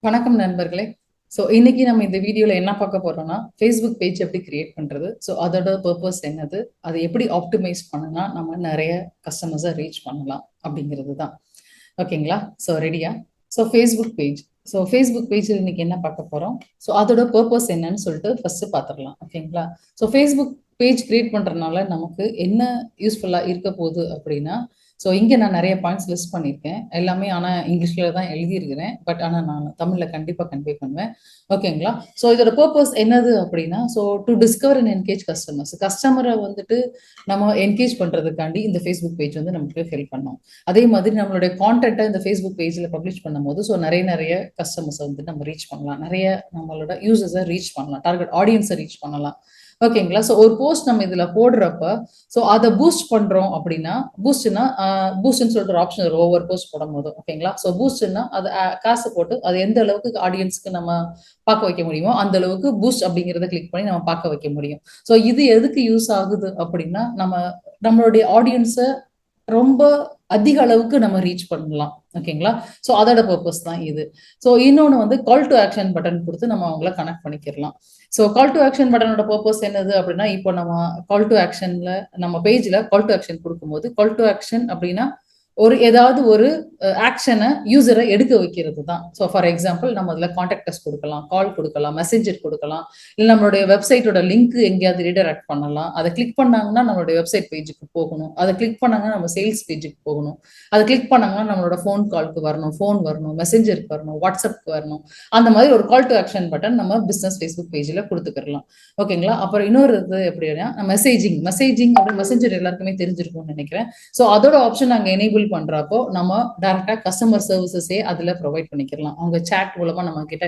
வணக்கம் நண்பர்களே. ஸோ இன்னைக்கு நம்ம இந்த வீடியோல என்ன பார்க்க போறோம்னா, ஃபேஸ்புக் பேஜ் எப்படி கிரியேட் பண்றது? ஸோ அதோட பர்ப்பஸ் என்னது? அதை எப்படி ஆப்டிமைஸ் பண்ணனா நம்ம நிறைய கஸ்டமர்ஸை ரீச் பண்ணலாம் அப்படிங்கிறது தான். ஓகேங்களா? ஸோ ரெடியா? So Facebook page. So Facebook பேஜில் இன்னைக்கு என்ன பார்க்க போறோம்? ஸோ அதோட பர்ப்பஸ் என்னன்னு சொல்லிட்டு ஃபர்ஸ்ட் பார்த்துடலாம். ஓகேங்களா? ஸோ ஃபேஸ்புக் பேஜ் கிரியேட் பண்றதுனால நமக்கு என்ன யூஸ்ஃபுல்லா இருக்க போகுது அப்படின்னா, ஸோ இங்கே நான் நிறைய பாயிண்ட்ஸ் லிஸ்ட் பண்ணியிருக்கேன் எல்லாமே. ஆனால் இங்கிலீஷில் தான் எழுதியிருக்கிறேன். பட் ஆனால் நான் தமிழில் கண்டிப்பாக கன்வே பண்ணுவேன். ஓகேங்களா? ஸோ இதோட பர்பஸ் என்னது அப்படின்னா, so to discover and engage customers. கஸ்டமரை வந்துட்டு நம்ம என்கேஜ் பண்ணுறதுக்காண்டி இந்த ஃபேஸ்புக் பேஜ் வந்து நமக்கு ஹெல்ப் பண்ணோம். அதே மாதிரி நம்மளுடைய கான்டென்ட்டை இந்த ஃபேஸ்புக் பேஜில் பப்ளிஷ் பண்ணும்போது ஸோ நிறைய நிறைய கஸ்டமர்ஸை வந்து நம்ம ரீச் பண்ணலாம். நிறைய நம்மளோட யூசர்ஸை ரீச் பண்ணலாம். டார்கெட் ஆடியன்ஸை ரீச் பண்ணலாம். ஓகேங்களா? ஸோ ஒரு போஸ்ட் நம்ம இதுல போடுறப்ப ஸோ அதை பூஸ்ட் பண்றோம் அப்படின்னா, பூஸ்ட்னு சொல்லிட்டு ஒரு ஆப்ஷன் வரும் ஒவ்வொரு போஸ்ட் போடும் போதும். ஓகேங்களா? ஸோ பூஸ்ட்னா அது காசு போட்டு அது எந்த அளவுக்கு ஆடியன்ஸ்க்கு நம்ம பார்க்க வைக்க முடியுமோ அந்த அளவுக்கு பூஸ்ட் அப்படிங்கிறத கிளிக் பண்ணி நம்ம பார்க்க வைக்க முடியும். ஸோ இது எதுக்கு யூஸ் ஆகுது அப்படின்னா, நம்மளுடைய ஆடியன்ஸை ரொம்ப அதிக அளவுக்கு நம்ம ரீச் பண்ணலாம். ஓகேங்களா? ஸோ அதோட பர்பஸ் தான் இது. ஸோ இன்னொன்று வந்து கால் டு ஆக்ஷன் பட்டன் கொடுத்து நம்ம அவங்கள கனெக்ட் பண்ணிக்கிறலாம். ஸோ கால் டு ஆக்ஷன் பட்டனோட பர்பஸ் என்னது அப்படின்னா, இப்போ நம்ம கால் டு ஆக்ஷன்ல நம்ம பேஜ்ல கால் டு ஆக்ஷன் கொடுக்கும்போது, கால் டு ஆக்ஷன் அப்படின்னா ஏதாவது ஒரு ஆக்ஷனை யூசரை எடுக்க வைக்கிறது தான். ஸோ ஃபார் எக்ஸாம்பிள் நம்ம அதில் கான்டாக்ட் கொடுக்கலாம், கால் கொடுக்கலாம், மெசேஜர் கொடுக்கலாம், இல்லை நம்மளுடைய வெப்சைட்டோட லிங்க் எங்கேயாவது ரீடைரக்ட் பண்ணலாம். அதை கிளிக் பண்ணாங்கன்னா நம்மளுடைய வெப்சைட் பேஜுக்கு போகணும். அதை கிளிக் பண்ணாங்கன்னா நம்ம சேல்ஸ் பேஜுக்கு போகணும். அதை கிளிக் பண்ணாங்கன்னா நம்மளோட ஃபோன் கால்க்கு வரணும், ஃபோன் வரணும், மெசேஞ்சருக்கு வரணும், வாட்ஸ்அப்க்கு வரணும். அந்த மாதிரி ஒரு கால் டு ஆக்ஷன் பட்டன் நம்ம பிஸ்னஸ் ஃபேஸ்புக் பேஜில் கொடுத்துக்கலாம். ஓகேங்களா? அப்புறம் இன்னொரு இது எப்படின்னா மெசேஜிங் அப்படி மெசேஞ்சர் எல்லாருக்குமே தெரிஞ்சிருக்கும்னு நினைக்கிறேன். ஸோ அதோட ஆப்ஷன் நாங்கள் எனேபிள் பண்றப்போ நம்ம டைரக்டா கஸ்டமர் சர்வீசஸே அதுல ப்ரொவைட் பண்ணிக்கலாம். அவங்க சாட் மூலமா நம்ம கிட்ட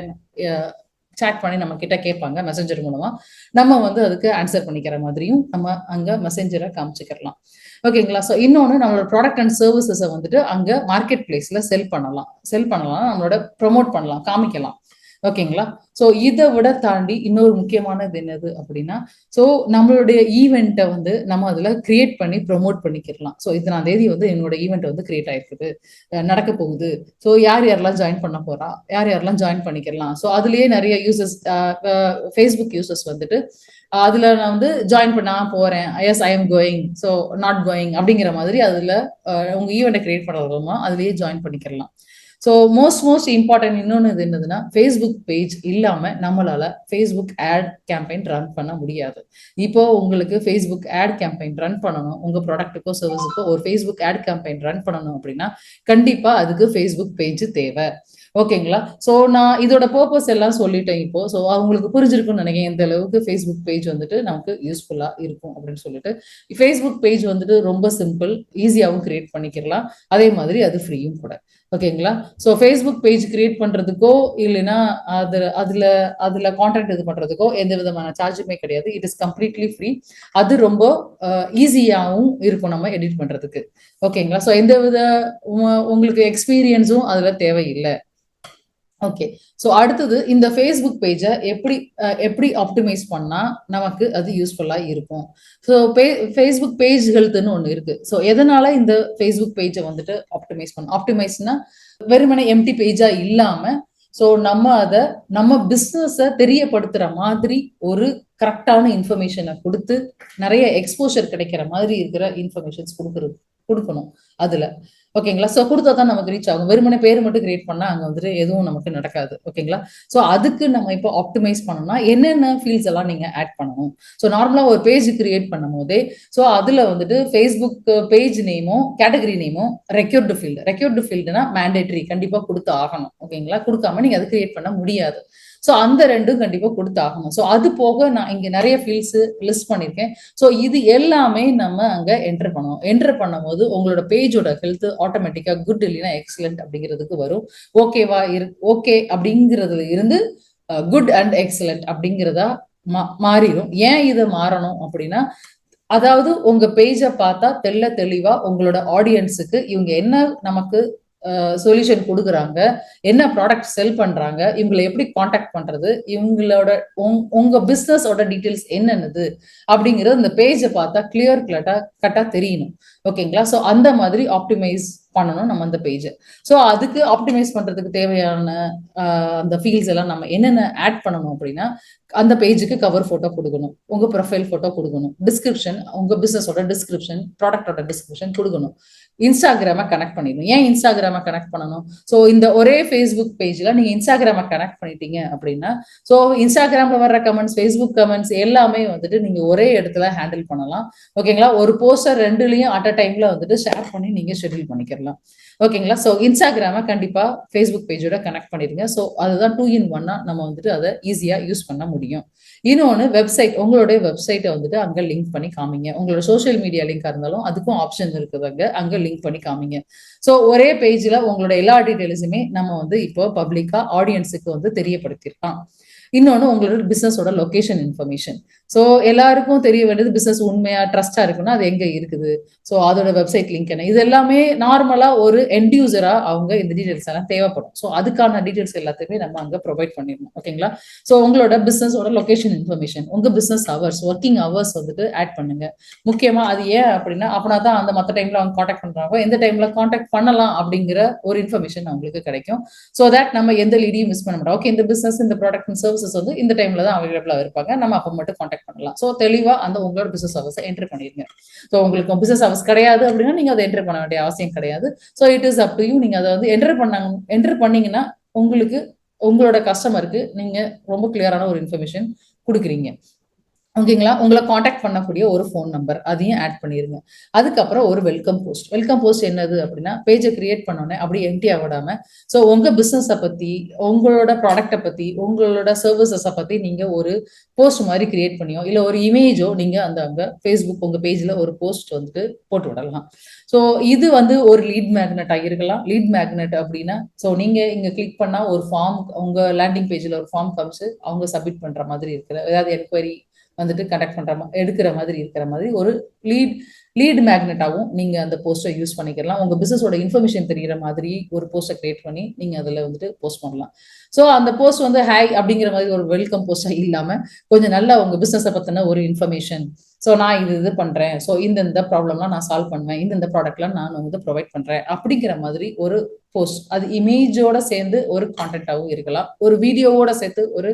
சாட் பண்ணி நம்ம கிட்ட கேட்பாங்க மெசேஞ்சர் மூலமா. நம்ம வந்து அதுக்கு ஆன்சர் பண்ணிக்கிற மாதிரியும் நம்ம அங்க மெசேஞ்சரை காமிச்சுக்கலாம். ஓகேங்களா? ஸோ இன்னொன்று நம்மளோட ப்ராடக்ட் அண்ட் சர்வீசஸை வந்துட்டு அங்க மார்க்கெட் பிளேஸ்ல செல் பண்ணலாம். நம்மளோட ப்ரொமோட் பண்ணலாம், காமிக்கலாம். ஓகேங்களா? ஸோ இதை விட தாண்டி இன்னொரு முக்கியமானது என்னது அப்படின்னா, ஸோ நம்மளுடைய ஈவெண்ட்டை வந்து நம்ம அதில் கிரியேட் பண்ணி ப்ரொமோட் பண்ணிக்கலாம். ஸோ இத்தனாம் தேதி வந்து என்னோட ஈவெண்ட் வந்து கிரியேட் ஆயிருக்குது, நடக்க போகுது. ஸோ யார் யாரெல்லாம் ஜாயின் பண்ண போறா, யார் யாரெல்லாம் ஜாயின் பண்ணிக்கலாம். ஸோ அதுலேயே நிறைய யூசர்ஸ், ஃபேஸ்புக் யூசர்ஸ் வந்துட்டு அதுல நான் வந்து ஜாயின் பண்ண போறேன், yes I am going, so not going அப்படிங்கிற மாதிரி அதுல உங்க ஈவெண்ட்டை கிரியேட் பண்ணுறதுமா அதுலயே ஜாயின் பண்ணிக்கலாம். ஸோ மோஸ்ட் இம்பார்ட்டன்ட் இன்னொன்று இது என்னதுன்னா, ஃபேஸ்புக் பேஜ் இல்லாம நம்மளால ஃபேஸ்புக் ஆட் கேம்பெயின் ரன் பண்ண முடியாது. இப்போ உங்களுக்கு ஃபேஸ்புக் ஆட் கேம்பெயின் ரன் பண்ணணும், உங்க ப்ராடக்ட்டுக்கோ சர்வீஸுக்கோ ஒரு ஃபேஸ்புக் ஆட் கேம்பெயின் ரன் பண்ணணும் அப்படின்னா கண்டிப்பா அதுக்கு ஃபேஸ்புக் பேஜ் தேவை. ஓகேங்களா? ஸோ நான் இதோட பர்பஸ் எல்லாம் சொல்லிட்டேன் இப்போ. ஸோ அவங்களுக்கு புரிஞ்சிருக்கும்னு நினைக்கிறேன் எந்த அளவுக்கு ஃபேஸ்புக் பேஜ் வந்துட்டு நமக்கு யூஸ்ஃபுல்லா இருக்கும் அப்படின்னு சொல்லிட்டு. ஃபேஸ்புக் பேஜ் வந்துட்டு ரொம்ப சிம்பிள், ஈஸியாகவும் கிரியேட் பண்ணிக்கலாம். அதே மாதிரி அது ஃப்ரீயும் கூட. ஓகேங்களா? ஸோ ஃபேஸ்புக் பேஜ் கிரியேட் பண்றதுக்கோ இல்லைன்னா அதுல அதுல கான்டாக்ட் இது பண்றதுக்கோ எந்த விதமான சார்ஜுமே கிடையாது. It is completely free. அது ரொம்ப ஈஸியாகவும் இருக்கும் நம்ம எடிட் பண்றதுக்கு. ஓகேங்களா? ஸோ எந்த வித உங்களுக்கு எக்ஸ்பீரியன்ஸும் அதுல தேவையில்லை. ஓகே. ஸோ அடுத்தது இந்த ஃபேஸ்புக் பேஜை எப்படி ஆப்டிமைஸ் பண்ணா நமக்கு அது யூஸ்ஃபுல்லா இருக்கும். ஸோ ஃபேஸ்புக் பேஜ் ஹெல்த்னு ஒன்று இருக்கு. ஸோ எதனால இந்த ஃபேஸ்புக் பேஜை வந்துட்டு ஆப்டிமைஸ் பண்ணணும்? ஆப்டிமைஸ்னா வெறுமனே எம்டி பேஜா இல்லாம ஸோ நம்ம பிஸ்னஸை தெரியப்படுத்துற மாதிரி ஒரு கரெக்டான இன்ஃபர்மேஷனை கொடுத்து நிறைய எக்ஸ்போஷர் கிடைக்கிற மாதிரி இருக்கிற இன்ஃபர்மேஷன்ஸ் கொடுக்கணும் அதுல. ஓகேங்களா? ஸோ கொடுத்தா தான் நமக்கு ரீச் ஆகும். வெறுமனே பேர் மட்டும் கிரியேட் பண்ணா அங்க வந்துட்டு எதுவும் நமக்கு நடக்காது. ஓகேங்களா? ஸோ அதுக்கு நம்ம இப்போ ஆப்டிமைஸ் பண்ணணும்னா என்னென்ன ஃபீல்ட்ஸ் எல்லாம் நீங்க ஆட் பண்ணணும்? ஸோ நார்மலா ஒரு பேஜ் கிரியேட் பண்ணும் போதே ஸோ அதுல வந்துட்டு ஃபேஸ்புக் பேஜ் நேமும் கேட்டகரி நேமும் ரெக்யூர்டு ஃபீல்டுனா மேண்டேட்டரி, கண்டிப்பா கொடுத்து ஆகணும். ஓகேங்களா? கொடுக்காம நீங்க அது கிரியேட் பண்ண முடியாது. ஸோ அந்த ரெண்டும் கண்டிப்பா கொடுத்து ஆகணும். ஸோ அது போக நான் இங்க நிறைய ஃபீல்ட்ஸ் லிஸ்ட் பண்ணியிருக்கேன். ஸோ இது எல்லாமே நம்ம அங்க என்டர் பண்ணணும். என்டர் பண்ணும்போது உங்களோட பேஜோட ஹெல்த் ஆட்டோமேட்டிக்கா குட் இல்லைன்னா எக்ஸலண்ட் அப்படிங்கிறதுக்கு வரும். ஓகேவா ஓகே அப்படிங்கிறதுல இருந்து குட் அண்ட் எக்ஸலண்ட் அப்படிங்கிறதா மாறிடும். ஏன் இது மாறணும் அப்படின்னா, அதாவது உங்க பேஜை பார்த்தா தெளிவா உங்களோட ஆடியன்ஸுக்கு இவங்க என்ன நமக்கு சொல்யூஷன் கொடுக்குறாங்க, என்ன ப்ராடக்ட் செல் பண்றாங்க, இவங்களை எப்படி காண்டாக்ட் பண்றது, இவங்களோட உங்க பிசினஸோட டீட்டெயில்ஸ் என்னென்னது அப்படிங்கிறது இந்த பேஜை பார்த்தா கிளியர் கட்டா தெரியணும். ஓகேங்களா? ஸோ அந்த மாதிரி ஆப்டிமைஸ் பண்ணணும் நம்ம அந்த பேஜை. ஸோ அதுக்கு ஆப்டிமைஸ் பண்றதுக்கு தேவையான அந்த ஃபீல்ட்ஸ் எல்லாம் நம்ம என்னென்ன ஆட் பண்ணணும் அப்படின்னா, அந்த பேஜுக்கு கவர் போட்டோ கொடுக்கணும், உங்க ப்ரொஃபைல் போட்டோ கொடுக்கணும், டிஸ்கிரிப்ஷன் உங்க பிசினஸோட டிஸ்கிரிப்ஷன், ப்ராடக்டோட டிஸ்கிரிப்ஷன் கொடுக்கணும், இன்ஸ்டாகிராம கனெக்ட் பண்ணிடணும். ஏன் இன்ஸ்டாகிராம கனெக்ட் பண்ணணும்? ஸோ இந்த ஒரே ஃபேஸ்புக் பேஜ்ல நீங்க இன்ஸ்டாகிராம கனெக்ட் பண்ணிட்டீங்க அப்படின்னா, ஸோ இன்ஸ்டாகிராம்ல வர்ற கமெண்ட்ஸ், ஃபேஸ்புக் கமெண்ட்ஸ் எல்லாமே வந்துட்டு நீங்க ஒரே இடத்துல ஹேண்டில் பண்ணலாம். ஓகேங்களா? ஒரு போஸ்டர் ரெண்டுலயும் அட் அ டைம்ல வந்துட்டு ஷேர் பண்ணி நீங்க ஷெட்யூல் பண்ணிக்கலாம். ஓகேங்களா? ஸோ இன்ஸ்டாகிராம கண்டிப்பா ஃபேஸ்புக் பேஜோட கனெக்ட் பண்ணிருங்க. ஸோ அதுதான் 2 in 1 நம்ம வந்துட்டு அதை ஈஸியா யூஸ் பண்ண முடியும். இன்னொன்னு வெப்சைட், உங்களுடைய வெப்சைட்டை வந்துட்டு அங்க லிங்க் பண்ணி காமிங்க. உங்களோட சோசியல் மீடியா லிங்கா இருந்தாலும் அதுக்கும் ஆப்ஷன் இருக்குதுங்க, அங்க லிங்க் பண்ணி காமிங்க. ஸோ ஒரே பேஜ்ல உங்களோட எல்லா டீடைல்ஸுமே நம்ம வந்து இப்போ பப்ளிக்கா ஆடியன்ஸுக்கு வந்து தெரியப்படுத்திருக்கலாம். இன்னொன்னு உங்களோட பிசினஸோட லொகேஷன் இன்ஃபர்மேஷன். ஸோ எல்லாருக்கும் தெரிய வேண்டியது பிசினஸ் உண்மையா ட்ரஸ்டா இருக்குன்னா அது எங்க இருக்குது, ஸோ அதோட வெப்சைட் லிங்க் என்ன, இது எல்லாமே நார்மலா ஒரு எண்ட் யூசரா அவங்க இந்த டீடைல்ஸ் எல்லாம் தேவைப்படும். ஸோ அதுக்கான டீடைல்ஸ் எல்லாத்தையுமே நம்ம அங்க ப்ரொவைட் பண்ணிடணும். ஓகேங்களா? ஸோ உங்களோட பிசினஸோட லொகேஷன் இன்ஃபர்மேஷன், உங்க பிசினஸ் ஹவர்ஸ், ஒர்க்கிங் ஹவர்ஸ் வந்துட்டு ஆட் பண்ணுங்க. முக்கியமா அது ஏன் அப்படின்னா அப்படின்னா தான் அந்த மற்ற டைம்ல அவங்க காண்டாக்ட் பண்றாங்க, எந்த டைம்ல காண்டாக்ட் பண்ணலாம் அப்படிங்கிற ஒரு இன்ஃபர்மேஷன் அவங்களுக்கு கிடைக்கும். ஸோ தட் நம்ம எந்த லீடையும் மிஸ் பண்ண மாட்டோம். ஓகே, இந்த பிசினஸ் இந்த ப்ராடக்ட் அண்ட் சர்வீசஸ் வந்து இந்த டைம்ல தான் அவைலபிளா இருப்பாங்க, நம்ம அப்போ மட்டும் காண்டாக்ட் பண்ணலாம். ஸோ தெளிவா அந்த உங்களோட பிசினஸ் ஹவர்ஸை என்டர் பண்ணிருங்க. ஸோ உங்களுக்கு பிசினஸ் ஹவர்ஸ் கிடையாது அப்படின்னா நீங்க அதை என்டர் பண்ண வேண்டிய அவசியம் கிடையாது. So it is up to you. நீங்க அதை வந்து என்டர் பண்ணீங்கன்னா உங்களுக்கு உங்களோட கஸ்டமருக்கு நீங்க ரொம்ப கிளியரான ஒரு இன்ஃபர்மேஷன் கொடுக்குறீங்க. ஓகேங்களா? உங்களை காண்டாக்ட் பண்ணக்கூடிய ஒரு ஃபோன் நம்பர் அதையும் ஆட் பண்ணிருங்க. அதுக்கப்புறம் ஒரு வெல்கம் போஸ்ட். வெல்கம் போஸ்ட் என்னது அப்படின்னா, பேஜை கிரியேட் பண்ணோன்னே அப்படி எம்டியா விடாம, ஸோ உங்க பிசினஸை பத்தி, உங்களோட ப்ராடக்டை பத்தி, உங்களோட சர்வீசஸை பத்தி நீங்க ஒரு போஸ்ட் மாதிரி கிரியேட் பண்ணியோ இல்ல ஒரு இமேஜோ நீங்க அந்த அங்க ஃபேஸ்புக் உங்க பேஜ்ல ஒரு போஸ்ட் வந்துட்டு போட்டு விடலாம். ஸோ இது வந்து ஒரு லீட் மேக்னெட் ஆகிருக்கலாம். லீட் மேக்னெட் அப்படின்னா, ஸோ நீங்க இங்க கிளிக் பண்ணா ஒரு ஃபார்ம், உங்க லேண்டிங் பேஜ்ல ஒரு ஃபார்ம் காமிச்சு அவங்க சப்மிட் பண்ற மாதிரி இருக்கிற ஏதாவது என்கொயரி வந்துட்டு கனெக்ட் பண்ற எடுக்கிற மாதிரி இருக்கிற மாதிரி ஒரு லீட் மேக்னெட்டாகவும் நீங்க அந்த போஸ்டை யூஸ் பண்ணிக்கலாம். உங்க பிசினஸோட இன்ஃபர்மேஷன் தெரிகிற மாதிரி ஒரு போஸ்டை கிரியேட் பண்ணி நீங்க அதுல வந்துட்டு போஸ்ட் பண்ணலாம். ஸோ அந்த போஸ்ட் வந்து ஹாய் அப்படிங்கிற மாதிரி ஒரு வெல்கம் போஸ்டா இல்லாம கொஞ்சம் நல்லா உங்க பிசினஸை பத்தின ஒரு இன்ஃபர்மேஷன், ஸோ நான் இது பண்றேன், ஸோ இந்த ப்ராப்ளம்லாம் நான் சால்வ் பண்ணுவேன், இந்த ப்ராடக்ட்லாம் நான் வந்து ப்ரொவைட் பண்றேன் அப்படிங்கிற மாதிரி ஒரு போஸ்ட், அது இமேஜோட சேர்ந்து ஒரு கான்டென்ட்டாகவும் இருக்கலாம், ஒரு வீடியோவோட சேர்த்து ஒரு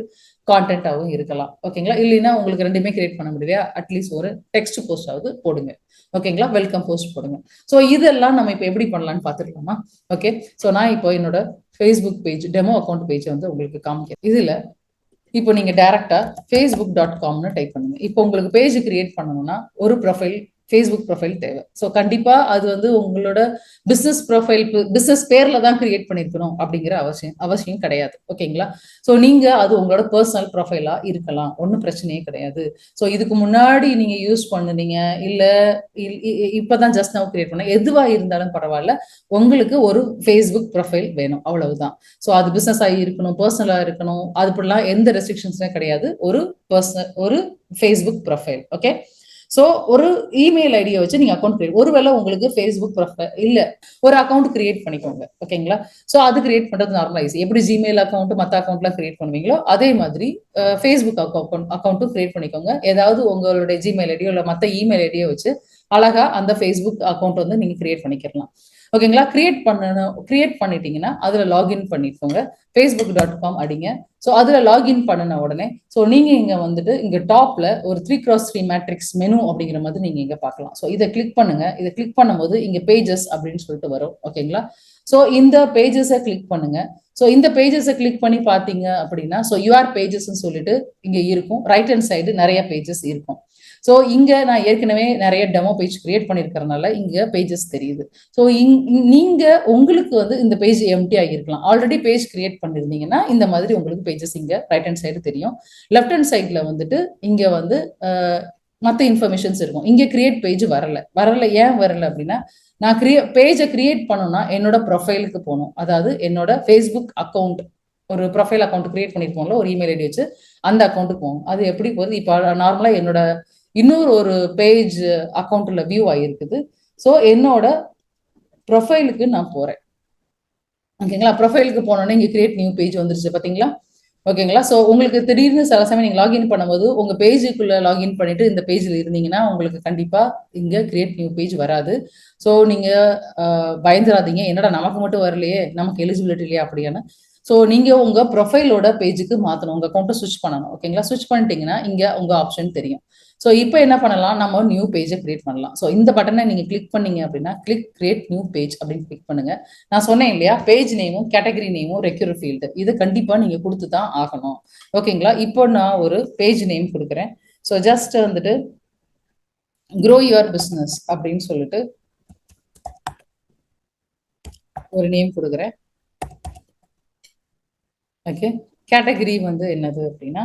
கான்டென்ட்டாகவும் இருக்கலாம். ஓகேங்களா? இல்லைன்னா உங்களுக்கு ரெண்டுமே கிரியேட் பண்ண முடியலையா, அட்லீஸ்ட் ஒரு டெக்ஸ்ட் போஸ்டாவது போடுங்க. ஓகேங்களா? வெல்கம் போஸ்ட் போடுங்க. ஸோ இதெல்லாம் நம்ம இப்போ எப்படி பண்ணலாம்னு பார்த்துக்கலாமா? ஓகே, ஸோ நான் இப்போ என்னோட ஃபேஸ்புக் பேஜ் டெமோ அக்கௌண்ட் பேஜை வந்து உங்களுக்கு காமிக்கிறேன். இதுல இப்போ நீங்க டைரக்டா facebook.comனு டைப் பண்ணுங்க. இப்போ உங்களுக்கு பேஜ் கிரியேட் பண்ணணும்னா ஒரு ப்ரொஃபைல், ஃபேஸ்புக் ப்ரொஃபைல் தேவை. ஸோ கண்டிப்பா அது வந்து உங்களோட பிசினஸ் ப்ரொஃபைல், பிசினஸ் பேர்ல தான் கிரியேட் பண்ணிருக்கணும் அப்படிங்கிற அவசியம் கிடையாது. ஓகேங்களா? ஸோ நீங்க அது உங்களோட பர்சனல் ப்ரொஃபைலா இருக்கலாம், ஒன்றும் பிரச்சனையே கிடையாது. ஸோ இதுக்கு முன்னாடி நீங்க யூஸ் பண்ணுனீங்க இல்ல இப்பதான் ஜஸ்ட் நவ் கிரியேட் பண்ண, எதுவா இருந்தாலும் பரவாயில்ல, உங்களுக்கு ஒரு ஃபேஸ்புக் ப்ரொஃபைல் வேணும், அவ்வளவுதான். ஸோ அது பிசினஸ் ஆகி இருக்கணும், பர்சனலா இருக்கணும், அது இப்படிலாம் எந்த ரெஸ்ட்ரிக்ஷன்ஸுமே கிடையாது. ஒரு ஃபேஸ்புக் ப்ரொஃபைல். ஓகே, ஸோ ஒரு இமெயில் ஐடியை வச்சு நீங்க அக்கௌண்ட் கிரியேட், ஒருவேளை உங்களுக்கு ஃபேஸ்புக் ப்ரொஃபைல் இல்ல, ஒரு அக்கௌண்ட் கிரியேட் பண்ணிக்கோங்க. ஓகேங்களா? ஸோ அது கிரியேட் பண்றது நார்மலா ஈஸி. எப்படி ஜிமெயில் அக்கௌண்ட் மற்ற அக்கௌண்ட்லாம் கிரியேட் பண்ணுவீங்களோ அதே மாதிரி ஃபேஸ்புக் அக்கௌண்ட்டும் கிரியேட் பண்ணிக்கோங்க. ஏதாவது உங்களுடைய ஜிமெயில் ஐடியோ இல்ல மற்ற இமெயில் ஐடியோ வச்சு அழகா அந்த ஃபேஸ்புக் அக்கௌண்ட் வந்து நீங்க கிரியேட் பண்ணிக்கலாம். ஓகேங்களா? கிரியேட் பண்ணிட்டீங்கன்னா அதுல லாகின் பண்ணிக்கோங்க. facebook.com அடிங்க. ஸோ அதுல லாகின் பண்ணின உடனே ஸோ நீங்க இங்க வந்துட்டு இங்க டாப்ல ஒரு 3x3 மேட்ரிக்ஸ் மெனு அப்படிங்கிற மாதிரி நீங்க இங்க பார்க்கலாம். ஸோ இதை கிளிக் பண்ணுங்க. இதை கிளிக் பண்ணும்போது இங்க பேஜஸ் அப்படின்னு சொல்லிட்டு வரும். ஓகேங்களா? ஸோ இந்த பேஜஸை கிளிக் பண்ணுங்க. ஸோ இந்த பேஜஸை கிளிக் பண்ணி பார்த்தீங்க அப்படின்னா ஸோ யூஆர் பேஜஸ்ன்னு சொல்லிட்டு இங்க இருக்கும். ரைட் ஹேண்ட் சைடு நிறைய பேஜஸ் இருக்கும். ஸோ இங்க நான் ஏற்கனவே நிறைய டெமோ பேஜ் கிரியேட் பண்ணிருக்கிறதுனால இங்க பேஜஸ் தெரியுது. ஸோ நீங்க உங்களுக்கு வந்து இந்த பேஜ் எம்டி ஆகிருக்கலாம். ஆல்ரெடி பேஜ் கிரியேட் பண்ணிருந்தீங்கன்னா இந்த மாதிரி உங்களுக்கு பேஜஸ் இங்க ரைட் ஹேண்ட் சைடு தெரியும். லெஃப்ட் ஹேண்ட் சைட்ல வந்துட்டு இங்க வந்து மற்ற இன்ஃபர்மேஷன்ஸ் இருக்கும். இங்க கிரியேட் பேஜ் வரல. ஏன் வரல அப்படின்னா, நான் பேஜை கிரியேட் பண்ணணும்னா என்னோட ப்ரொஃபைலுக்கு போகணும். அதாவது என்னோட ஃபேஸ்புக் அக்கௌண்ட், ஒரு ப்ரொஃபைல் அக்கௌண்ட் கிரியேட் பண்ணிருப்போம்ல ஒரு இமெயில் ஐடி வச்சு, அந்த அக்கௌண்ட்டுக்கு போகும். அது எப்படி போகுது? இப்போ நார்மலா என்னோட இன்னொரு ஒரு பேஜ் அக்கௌண்ட்ல வியூ ஆகிருக்குது. ஸோ என்னோட ப்ரொஃபைலுக்கு நான் போறேன். ஓகேங்களா? ப்ரொஃபைலுக்கு போனோன்னே இங்க கிரியேட் நியூ பேஜ் வந்துருச்சு பாத்தீங்களா? ஓகேங்களா? ஸோ உங்களுக்கு திடீர்னு சில சமயம் நீங்க லாகின் பண்ணும்போது, உங்க பேஜுக்குள்ள லாகின் பண்ணிட்டு இந்த பேஜ்ல இருந்தீங்கன்னா, உங்களுக்கு கண்டிப்பா இங்க கிரியேட் நியூ பேஜ் வராது. ஸோ நீங்க பயந்துராதீங்க. என்னடா நமக்கு மட்டும் வரலையே! நமக்கு எலிஜிபிலிட்டி இல்லையா? அப்படியான. ஸோ நீங்க உங்க ப்ரொஃபைலோட பேஜுக்கு மாத்தணும். உங்க அக்கவுண்ட்ட ஸ்விட்ச் பண்ணணும். ஓகேங்களா? ஸ்விட்ச் பண்ணிட்டீங்கன்னா, இங்க உங்க ஆப்ஷன் தெரியும். ஸோ இப்ப என்ன பண்ணலாம்? நம்ம நியூ பேஜ கிரியேட் பண்ணலாம். ஸோ இந்த பட்டன நீங்க கிளிக் பண்ணீங்க அப்படின்னா, கிளிக் கிரியேட் நியூ பேஜ் அப்படின்னு கிளிக் பண்ணுங்க. நான் சொன்னேன் இல்லையா? பேஜ் நேமும், கேட்டகரி நேமும், ரெக்யூர் ஃபீல்டு இது கண்டிப்பா நீங்க குடுத்து தான் ஆகணும். ஓகேங்களா? இப்போ நான் ஒரு பேஜ் நேம் குடுக்குறேன். ஸோ ஜஸ்ட் வந்துட்டு க்ரோ யுவர் பிசினஸ் அப்படின்னு சொல்லிட்டு ஒரு நேம் குடுக்குறேன். ஓகே. கேட்டகரி வந்து என்னது அப்படின்னா,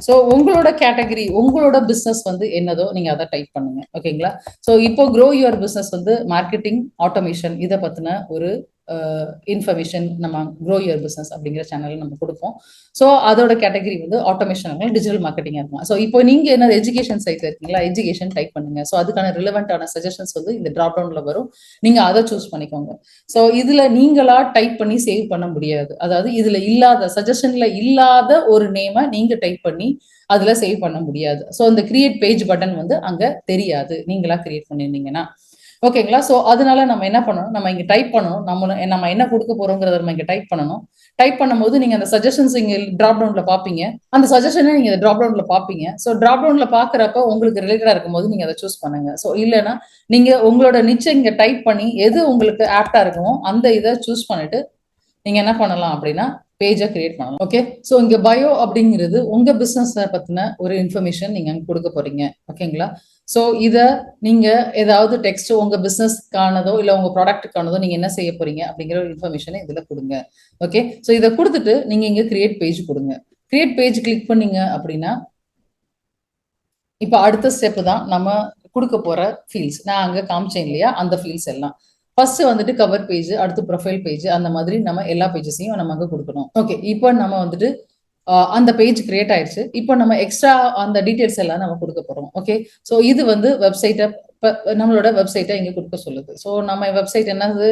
ஸோ உங்களோட கேட்டகரி, உங்களோட பிசினஸ் வந்து என்னதோ நீங்க அதை டைப் பண்ணுங்க. ஓகேங்களா? ஸோ இப்போ க்ரோ யுவர் பிசினஸ் வந்து மார்க்கெட்டிங், ஆட்டோமேஷன் இதை பத்தின ஒரு இன்ஃபர்மேஷன் நம்ம க்ரோ யுவர் பிசினஸ் அப்படிங்கிற சேனல் நம்ம கொடுப்போம். ஸோ அதோட கேட்டகரி வந்து ஆட்டோமேஷன், டிஜிட்டல் மார்க்கெட்டிங்காக இருக்கும். ஸோ இப்போ நீங்க என்ன எஜுகேஷன் சைட்ல இருக்கீங்களா, எஜுகேஷன் டைப் பண்ணுங்க. ஸோ அதுக்கான ரிலவெண்டான சஜஷன்ஸ் வந்து இந்த டிராப் டவுன்ல வரும். நீங்க அதை சூஸ் பண்ணிக்கோங்க. ஸோ இதுல நீங்களா டைப் பண்ணி சேவ் பண்ண முடியாது. அதாவது இதுல இல்லாத சஜஷன்ல இல்லாத ஒரு நேமை நீங்க டைப் பண்ணி அதுல சேவ் பண்ண முடியாது. ஸோ இந்த கிரியேட் பேஜ் பட்டன் வந்து அங்க தெரியாது, நீங்களா கிரியேட் பண்ணிருந்தீங்கன்னா. ஓகேங்களா? ஸோ அதனால நம்ம என்ன பண்ணணும், நம்ம இங்க டைப் பண்ணணும். நம்ம என்ன கொடுக்க போறோங்கிறத நம்ம இங்க டைப் பண்ணணும். டைப் பண்ணும்போது நீங்க அந்த சஜஷன்ஸ் இங்க டிராப் டவுன்ல பாப்பீங்க. அந்த சஜஷனை நீங்க டிராப் டவுன்ல பாப்பீங்க. ஸோ டிராப் டவுன்ல பாக்குறப்ப உங்களுக்கு ரிலேட்டடா இருக்கும்போது நீங்க அதை சூஸ் பண்ணுங்க. ஸோ இல்லைன்னா நீங்க உங்களோட நிச்சை இங்க டைப் பண்ணி எது உங்களுக்கு ஆப்டா இருக்குமோ அந்த இதை சூஸ் பண்ணிட்டு நீங்க என்ன பண்ணலாம் அப்படின்னா பேஜை கிரியேட் பண்ணலாம். ஓகே. ஸோ இங்க பயோ அப்படிங்கிறது உங்க பிசினஸ் பத்தின ஒரு இன்ஃபர்மேஷன் நீங்க கொடுக்க போறீங்க. ஓகேங்களா? ஸோ இத நீங்க ஏதாவது டெக்ஸ்ட் உங்க பிசினஸ்க்கானதோ இல்ல உங்க ப்ராடக்ட்டுக்கானதோ நீங்க என்ன செய்ய போறீங்க அப்படிங்கிற ஒரு இன்ஃபர்மேஷனை இதுல கொடுங்க. ஓகே. ஸோ இதை கொடுத்துட்டு நீங்க இங்க கிரியேட் பேஜ் கொடுங்க. கிரியேட் பேஜ் கிளிக் பண்ணீங்க அப்படின்னா இப்ப அடுத்த ஸ்டெப் தான் நம்ம கொடுக்க போற ஃபீல்ட்ஸ். நான் அங்க காமிச்சேன் இல்லையா, அந்த ஃபீல்ட்ஸ் எல்லாம். ஃபர்ஸ்ட் வந்துட்டு கவர் பேஜ், அடுத்து ப்ரொஃபைல் பேஜ், அந்த மாதிரி நம்ம எல்லா பேஜஸையும் நம்ம அங்க கொடுக்கணும். ஓகே. இப்போ நம்ம வந்துட்டு அந்த பேஜ் கிரியேட் ஆயிடுச்சு. இப்போ நம்ம எக்ஸ்ட்ரா அந்த டீடைல்ஸ் எல்லாம் நம்ம கொடுக்க போறோம். ஓகே. ஸோ இது வந்து வெப்சைட்டை, நம்மளோட வெப்சைட்டை இங்க கொடுக்க சொல்லுது. ஸோ நம்ம வெப்சைட் என்னது,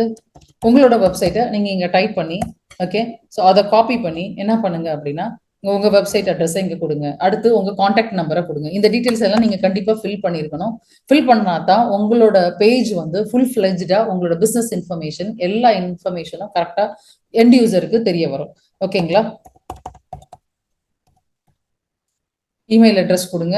உங்களோட வெப்சைட்டை நீங்க இங்க டைப் பண்ணி, ஓகே. ஸோ அதை காப்பி பண்ணி என்ன பண்ணுங்க அப்படின்னா உங்க வெப்சைட் அட்ரஸை இங்க கொடுங்க. அடுத்து உங்க கான்டாக்ட் நம்பரை கொடுங்க. இந்த டீடைல்ஸ் எல்லாம் நீங்க கண்டிப்பா ஃபில் பண்ணிருக்கணும். ஃபில் பண்ணா தான் உங்களோட பேஜ் வந்து ஃபுல் ஃபிளெஜ்டா உங்களோட பிசினஸ் இன்ஃபர்மேஷன் எல்லா இன்ஃபர்மேஷனும் கரெக்டா எண்ட் யூசருக்கு தெரிய வரும். ஓகேங்களா? இமெயில் அட்ரஸ் கொடுங்க.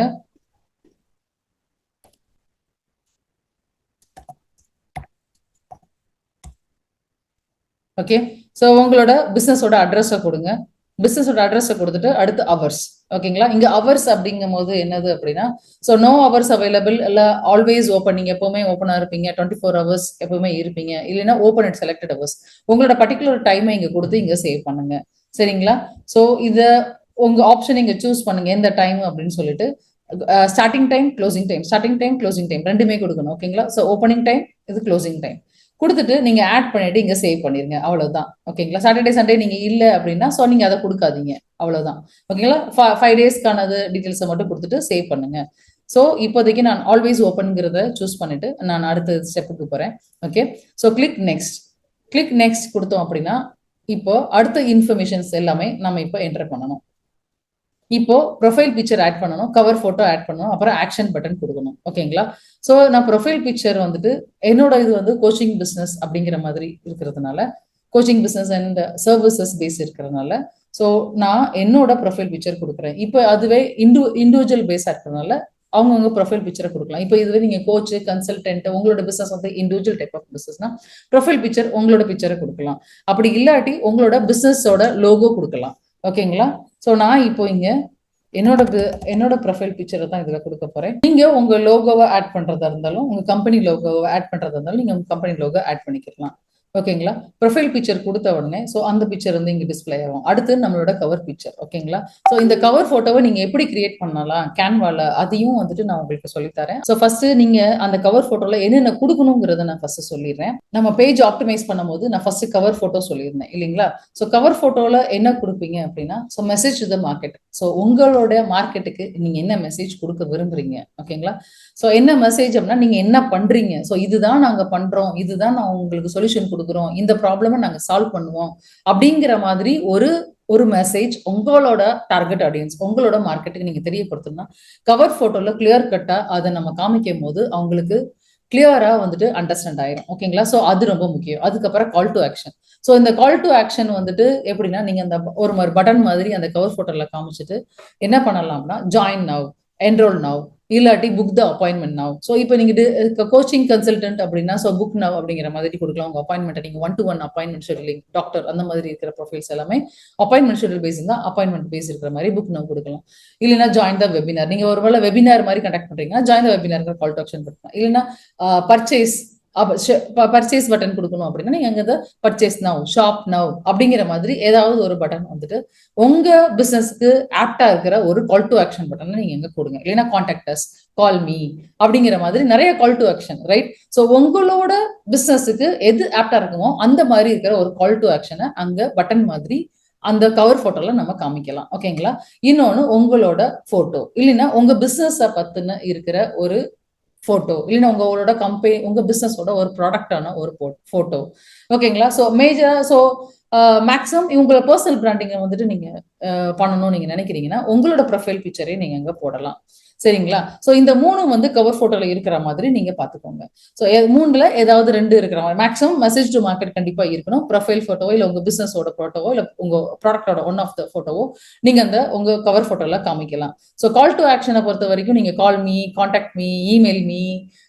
ஓகே. ஸோ உங்களோட பிசினஸோட அட்ரஸை கொடுங்க. பிசினஸோட அட்ரஸை கொடுத்துட்டு அடுத்து அவர்ஸ். ஓகேங்களா? இங்க அவர்ஸ் அப்படிங்கும் போது என்னது அப்படின்னா, ஸோ நோ அவர்ஸ் அவைலபிள், இல்ல ஆல்வேஸ் ஓப்பன், நீங்க எப்பவுமே ஓப்பனா இருப்பீங்க, 24 ஹவர்ஸ் எப்பவுமே இருப்பீங்க, இல்லைன்னா ஓப்பன் அட் செலக்டட் ஹவர்ஸ். உங்களோட பர்டிகுலர் டைமை இங்க கொடுத்து இங்க சேவ் பண்ணுங்க. சரிங்களா? ஸோ இத உங்க ஆப்ஷன் இங்க சூஸ் பண்ணுங்க, எந்த டைம் அப்படின்னு சொல்லிட்டு. Starting time, closing time, starting time, closing time ரெண்டுமே கொடுக்கணும். ஓகேங்களா? ஸோ ஓப்பனிங் டைம், இது க்ளோசிங் டைம் கொடுத்துட்டு நீங்க ஆட் பண்ணிட்டு இங்க சேவ் பண்ணிருங்க. அவ்வளவுதான். ஓகேங்களா? சாட்டர்டே சண்டே நீங்க இல்ல அப்படின்னா ஸோ நீங்க அதை கொடுக்காதீங்க. அவ்வளவுதான். ஓகேங்களா? 5 டேஸ்க்கானது டீடைல்ஸை மட்டும் கொடுத்துட்டு சேவ் பண்ணுங்க. ஸோ இப்போதைக்கு நான் ஆல்வேஸ் ஓப்பன்ங்கிறத சூஸ் பண்ணிட்டு நான் அடுத்த ஸ்டெப்புக்கு போறேன். Okay. So click next. Click next கொடுத்தோம் அப்படின்னா இப்போ அடுத்த இன்ஃபர்மேஷன்ஸ் எல்லாமே நம்ம இப்போ என்டர் பண்ணணும். இப்போ ப்ரொஃபைல் பிக்சர் ஆட் பண்ணணும், கவர் போட்டோ ஆட் பண்ணணும், அப்புறம் ஆக்ஷன் பட்டன் கொடுக்கணும். ஓகேங்களா? ஸோ நான் ப்ரொஃபைல் பிக்சர் வந்துட்டு என்னோட இது வந்து கோச்சிங் பிஸ்னஸ் அப்படிங்கிற மாதிரி இருக்கிறதுனால, coaching business and services base இருக்கிறதுனால, ஸோ நான் என்னோட ப்ரொஃபைல் பிக்சர் கொடுக்குறேன். இப்போ அதுவே இண்டிவிஜுவல் பேஸா இருக்கிறதுனால அவங்கவுங்க ப்ரொஃபைல் பிக்சரை கொடுக்கலாம். இப்போ இதுவே நீங்க கோச், கன்சல்டன்ட், உங்களோட பிசினஸ் வந்து இண்டிவிஜுவல் டைப் ஆஃப் பிசினஸ்னா ப்ரொஃபைல் பிக்சர் உங்களோட பிக்சரை கொடுக்கலாம். அப்படி இல்லாட்டி உங்களோட பிசினஸோட லோகோ கொடுக்கலாம். ஓகேங்களா? ஸோ நான் இப்போ இங்க என்னோட ப்ரொஃபைல் பிக்சரை தான் இதுல கொடுக்க போறேன். நீங்க உங்க லோகோவை ஆட் பண்றதா இருந்தாலும், உங்க கம்பெனி லோகோவை ஆட் பண்றதா இருந்தாலும் நீங்க உங்க கம்பெனி லோகோ ஆட் பண்ணிக்கலாம். ஓகேங்களா? ப்ரொஃபைல் பிக்சர் கொடுத்த உடனே ஸோ அந்த பிக்சர் வந்து இங்க டிஸ்பிளே ஆகும். அடுத்து நம்மளோட கவர் பிக்சர். ஓகேங்களா? ஸோ இந்த கவர் போட்டோவை நீங்க எப்படி கிரியேட் பண்ணலாம் கேன்வால, அதையும் வந்துட்டு நான் உங்களுக்கு சொல்லித்தரேன். ஸோ ஃபர்ஸ்ட் நீங்க அந்த கவர் போட்டோல என்னென்ன கொடுக்கணுங்கிறத நான் ஃபர்ஸ்ட் சொல்லிடுறேன். நம்ம பேஜ் ஆப்டிமைஸ் பண்ணும்போது நான் ஃபர்ஸ்ட் கவர் போட்டோ சொல்லியிருந்தேன் இல்லைங்களா? ஸோ கவர் போட்டோல என்ன கொடுப்பீங்க அப்படின்னா, so message to the market. So உங்களோட மார்க்கெட்டுக்கு நீங்க என்ன மெசேஜ் கொடுக்க விரும்புறீங்க? ஓகேங்களா? ஸோ என்ன மெசேஜ் அப்படின்னா நீங்க என்ன பண்றீங்க, ஸோ இதுதான் நாங்க பண்றோம், இதுதான் நான் உங்களுக்கு சொல்யூஷன் கொடுக்குறோம், இந்த ப்ராப்ளமை நாங்க சால்வ் பண்ணுவோம் அப்படிங்கிற மாதிரி ஒரு ஒரு மெசேஜ் உங்களோட டார்கெட் ஆடியன்ஸ், உங்களோட மார்க்கெட்டுக்கு நீங்க தெரியப்படுத்தணும்னா கவர் போட்டோல கிளியர் கட்டா அதை நம்ம காமிக்கும் போது அவங்களுக்கு கிளியரா வந்துட்டு அண்டர்ஸ்டாண்ட் ஆயிரும். ஓகேங்களா? ஸோ அது ரொம்ப முக்கியம். அதுக்கப்புறம் கால் டு ஆக்ஷன். ஸோ இந்த கால் டு ஆக்ஷன் வந்துட்டு எப்படின்னா, நீங்க அந்த ஒரு மாதிரி பட்டன் மாதிரி அந்த கவர் போட்டோல காமிச்சிட்டு என்ன பண்ணலாம்னா, ஜாயின் நவ், என்ரோல் நவ், இல்லாட்டி book the appointment now. So இப்போ நீங்க கோச்சிங் கன்சல்டன்ட் அப்படின்னா ஸோ புக் நவ் அப்படிங்கிற மாதிரி கொடுக்கலாம். உங்க அப்பாயின்மெண்ட் நீங்க 1-to-1 அப்பாயின்மெண்ட் ஷெட்யூலிங் டாக்டர் அந்த மாதிரி இருக்கிற ப்ரொஃபைல்ஸ் எல்லாமே அப்பாயின்மெண்ட் ஷெட்யூல் பேஸ் இருந்தா அப்பாயின்மெண்ட் பேஸ் இருக்கிற மாதிரி புக் நவ் கொடுக்கலாம். இல்லைன்னா ஜாயின் த வெபினார், நீங்க ஒருவேளை வெபினார் மாதிரி கண்டக்ட் பண்றீங்கன்னா join the webinar call to action கொடுக்கலாம். இல்லைன்னா பர்ச்சேஸ் பர்ச்சேஸ் பட்டன் கொடுக்கணும் அப்படின்னா நீங்க அங்க பர்ச்சேஸ் நவ், ஷாப் நவ் அப்படிங்கிற மாதிரி ஏதாவது ஒரு பட்டன் வந்துட்டு உங்க பிசினஸ்க்கு ஆப்டா இருக்கிற ஒரு கால் டு ஆக்ஷன் பட்டன் நீங்க எங்க கொடுங்க. இல்லைன்னா கான்டாக்ட் அஸ், கால் மீ அப்படிங்கிற மாதிரி நிறைய கால் டு ஆக்ஷன், ரைட்? ஸோ உங்களோட பிசினஸுக்கு எது ஆப்டா இருக்குமோ அந்த மாதிரி இருக்கிற ஒரு கால் டு ஆக்ஷனை அங்க பட்டன் மாதிரி அந்த கவர் போட்டோல நம்ம காமிக்கலாம். ஓகேங்களா? இன்னொன்னு உங்களோட போட்டோ, இல்லைன்னா உங்க பிசினஸ் பத்தின இருக்கிற ஒரு போட்டோ, இல்லைன்னா உங்களோட கம்பெனி உங்க பிசினஸோட ஒரு ப்ராடக்டான ஒரு போட்டோ. ஓகேங்களா? ஸோ மேஜரா ஸோ மேக்ஸிமம் இவங்களோட பர்சனல் பிராண்டிங்கை வந்துட்டு நீங்க பண்ணணும்னு நீங்க நினைக்கிறீங்கன்னா உங்களோட ப்ரொஃபைல் பிக்சரே நீங்க அங்க போடலாம். சரிங்களா? ஸோ இந்த 3 வந்து கவர் போட்டோல இருக்கிற மாதிரி நீங்க பாத்துக்கோங்க. ஸோ 3ல ஏதாவது 2 இருக்கிற மாதிரி மேக்ஸிமம் மெசேஜ் டு மார்க்கெட் கண்டிப்பா இருக்கணும். ப்ரொஃபைல் போட்டோவோ இல்ல உங்க பிசினஸோட போட்டோவோ இல்ல உங்க ப்ராடக்டோட ஒன் ஆஃப் த போட்டோவோ நீங்க அந்த உங்க கவர் போட்டோல காமிக்கலாம். ஸோ கால் டு ஆக்ஷனை பொறுத்த வரைக்கும் நீங்க call me, contact me, email me,